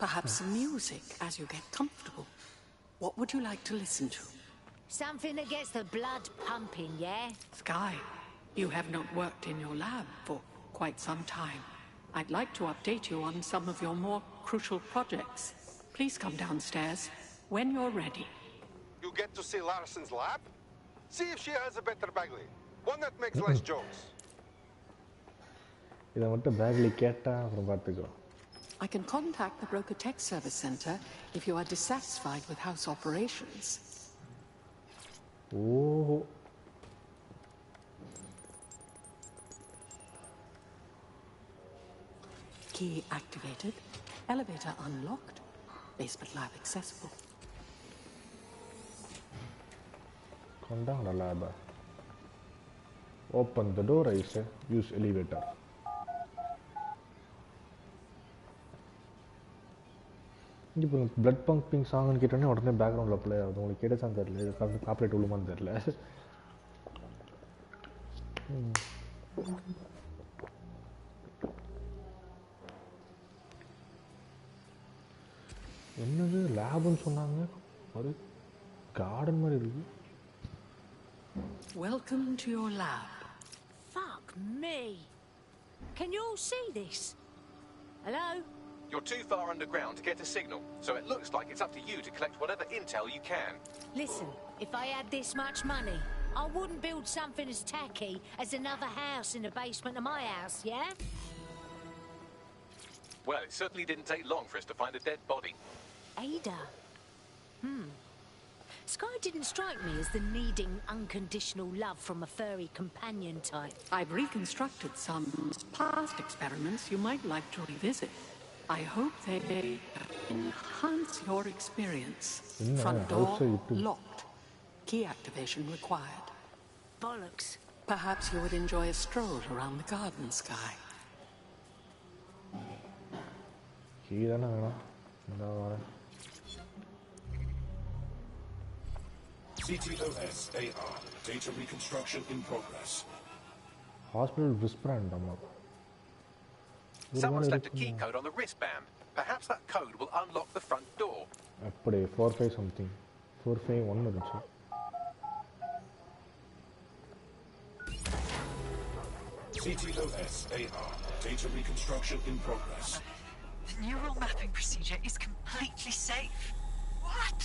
Perhaps some music as you get comfortable. What would you like to listen to? Something that gets the blood pumping, yeah? Sky, you have not worked in your lab for quite some time. I'd like to update you on some of your more crucial projects. Please come downstairs when you're ready. You get to see Larson's lab? See if she has a better Bagley. One that makes less jokes. இதை மட்டும் Berkeley கேட்டால் அப்புறம் பார்த்துக்கோ. I can contact the Broker Tech Service Center if you are dissatisfied with house operations. Oh. Key activated. Elevator unlocked. Basement lab accessible. Contact the lab. Open the door, I say. Use elevator. இப்போ blood pumping சாங்னு கேட்டோன்னே உடனே பேக்ரவுண்டில் play ஆகுது. உங்களுக்கு கேட்டான்னு தெரியல, இது cooperate உள்ளுமான்னு தெரியல. என்னது லேப்னு சொன்னாங்க, ஒரு கார்டன் மாதிரி இருக்கு. Welcome to your lab. Fuck me. Can you all see this? Hello? You're too far underground to get a signal, so it looks like it's up to you to collect whatever intel you can. Listen, if I had this much money, I wouldn't build something as tacky as another house in the basement of my house, yeah? Well, it certainly didn't take long for us to find a dead body. Ada. Sky didn't strike me as the needing unconditional love from a furry companion type. I've reconstructed some past experiments you might like to revisit. I hope they enhance your experience. Front door locked. Key activation required. Bollocks. Perhaps you would enjoy a stroll around the garden, Sky. Key தானே வேணும். இந்த வரேன். CTOS AR. Data reconstruction in progress. Hospital whisper and dumb. Someone's left a key code on the wristband. Perhaps that code will unlock the front door. அப்படி 45 something. 451 இருந்துச்சு. CTOS AR. Data reconstruction in progress. The neural mapping procedure is completely safe. What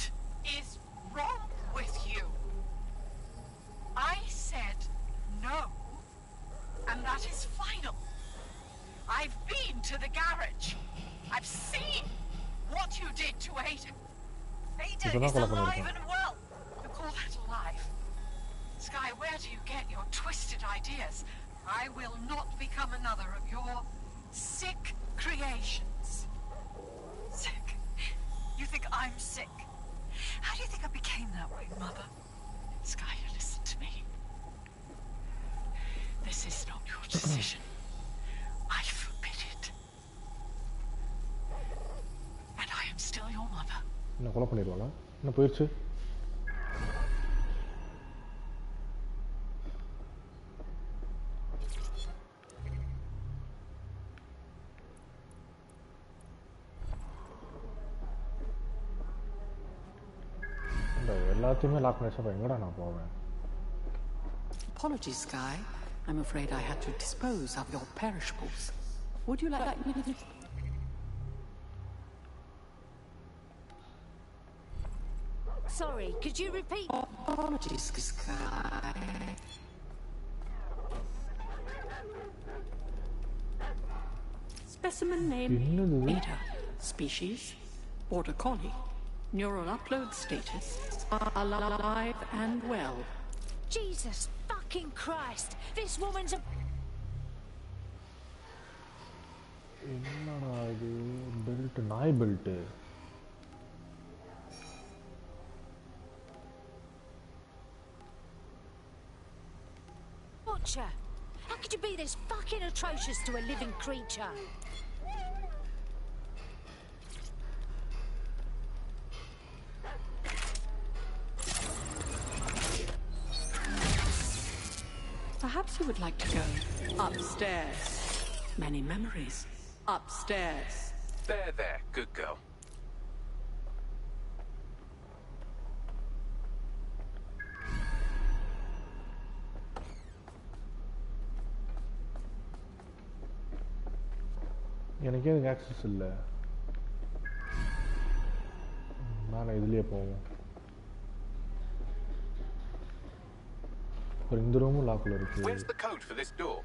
is wrong with you? I said no, and that is final. I've been to the garage. I've seen what you did to Ada. Ada is alive and well. You call that alive? Sky, where do you get your twisted ideas? I will not become another of your sick creations. Sick? You think I'm sick? How do you think I became that way, Mother? Sky, listen to me. This is not your decision. I forbid it. And I am still your mother. என்ன கொலை பண்ணிடுவாளா? என்ன போயிடுச்சு? எல்லாத்தையுமே lock பண்ணி வச்சா எங்கடா நான் போவேன்? Apologies, Sky. I'm afraid I had to dispose of your perishables. Would you like me to... Sorry, could you repeat? Apologies, Sky. Specimen name Ada. Species Border Collie. Neural upload status alive and well. Jesus fucking Christ! This woman's a... என்னடா இது? Belt, நாய் belt. Butcher! How could you be this fucking atrocious to a living creature? Perhaps you would like to go upstairs. Many memories. Upstairs. There, good girl. எனக்கே அதுக்கு access இல்லை. மேலே இதுலேயே போவோம். அப்புறம் இந்த ரூமும் லாக்கில் இருக்கு. Where's the code for this door?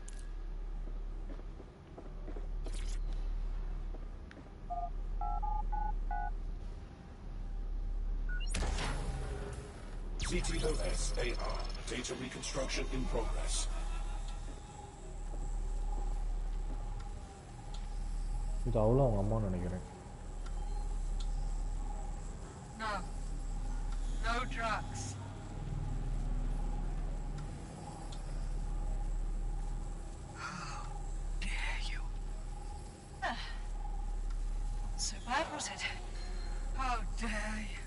CTOS-AR. Data reconstruction in progress. இது அவ்வளோ அவங்க அம்மான்னு நினைக்கிறேன். No drugs. How dare you? So bad, was it? How dare you?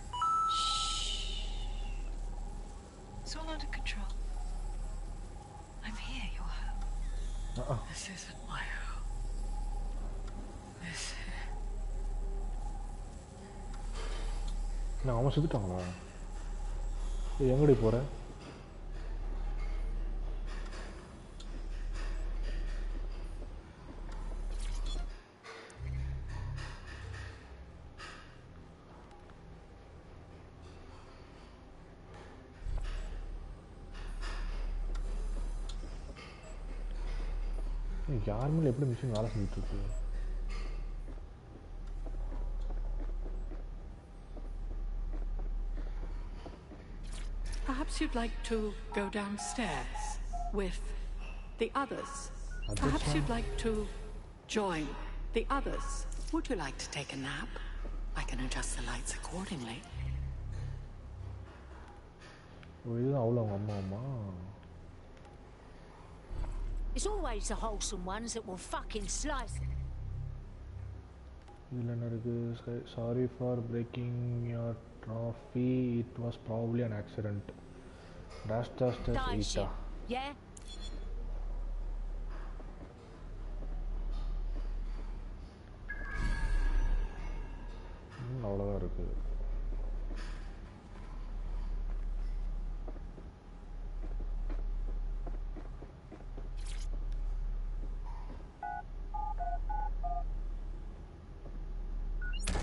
It's all under control. I'm here, your home. This isn't my home. This... நான் அவன் சுத்திட்டாங்களா? எங்கடி போற? யார் மேல எப்படி மிஷின் வேலை செஞ்சுட்டு இருக்கு? Perhaps you'd like to go downstairs with the others. Perhaps you'd like to join the others. Would you like to take a nap? I can adjust the lights accordingly. இதுதான் அவ்வளோ அவங்க அம்மா. It's always the wholesome ones that will fucking slice it. இதில் என்ன இருக்கு? Sorry for breaking your trophy. It was probably an accident. Dash Eta. Yeah? அவ்வளோதான் இருக்கு.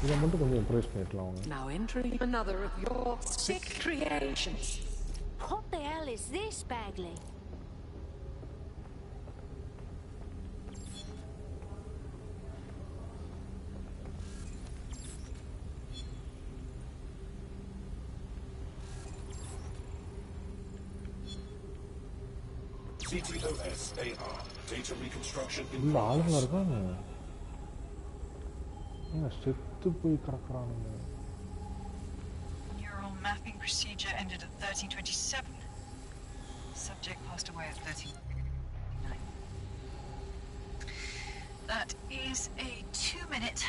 இதை மட்டும் கொஞ்சம் இம்ப்ரூவ் பண்ணிடலாம் அவங்க. Now entering another of your sick creations. What the hell is this, Bagley? CTOS-AR. Data reconstruction in உள்ள ஆளுங்க progress. இருக்காங்க. செத்து போய் கிடக்குறானுங்க. Neural mapping procedure ended at 1327. Subject passed away at 13:09. That is a 2-minute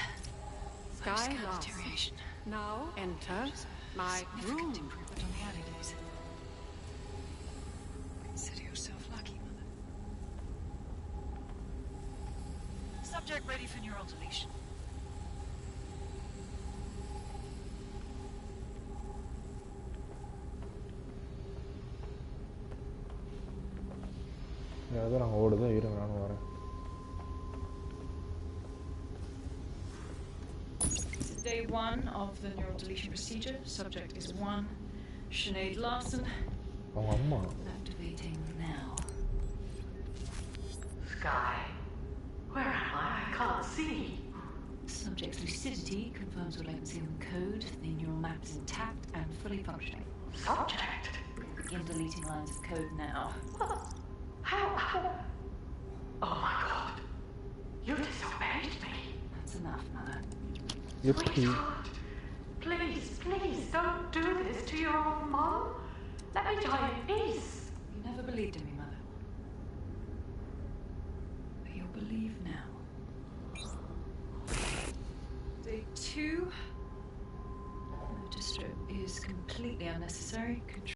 Sky lost. deterioration. Now enter my room. Improvement on the early days. Consider yourself lucky, Mother. Subject ready for neural deletion. எதில் அங்கே ஓடுது, இருங்க நானும் வரேன். Day 1 of the neural deletion procedure. Subject is 1. Sinead Larson. அவங்க அம்மா. Activating now. Sky, where am I? I can't see. Subject's lucidity confirms your latency in the code. The neural map is intact and fully functioning. Subject? Begin deleting lines of code now. How? Oh my god. You disobeyed me. That's enough, Mother. Sweetheart, please, please don't do this to your own mom. Let me die in peace. You never believed in me, Mother. But you'll believe now. Day 2. Motor strip is completely unnecessary.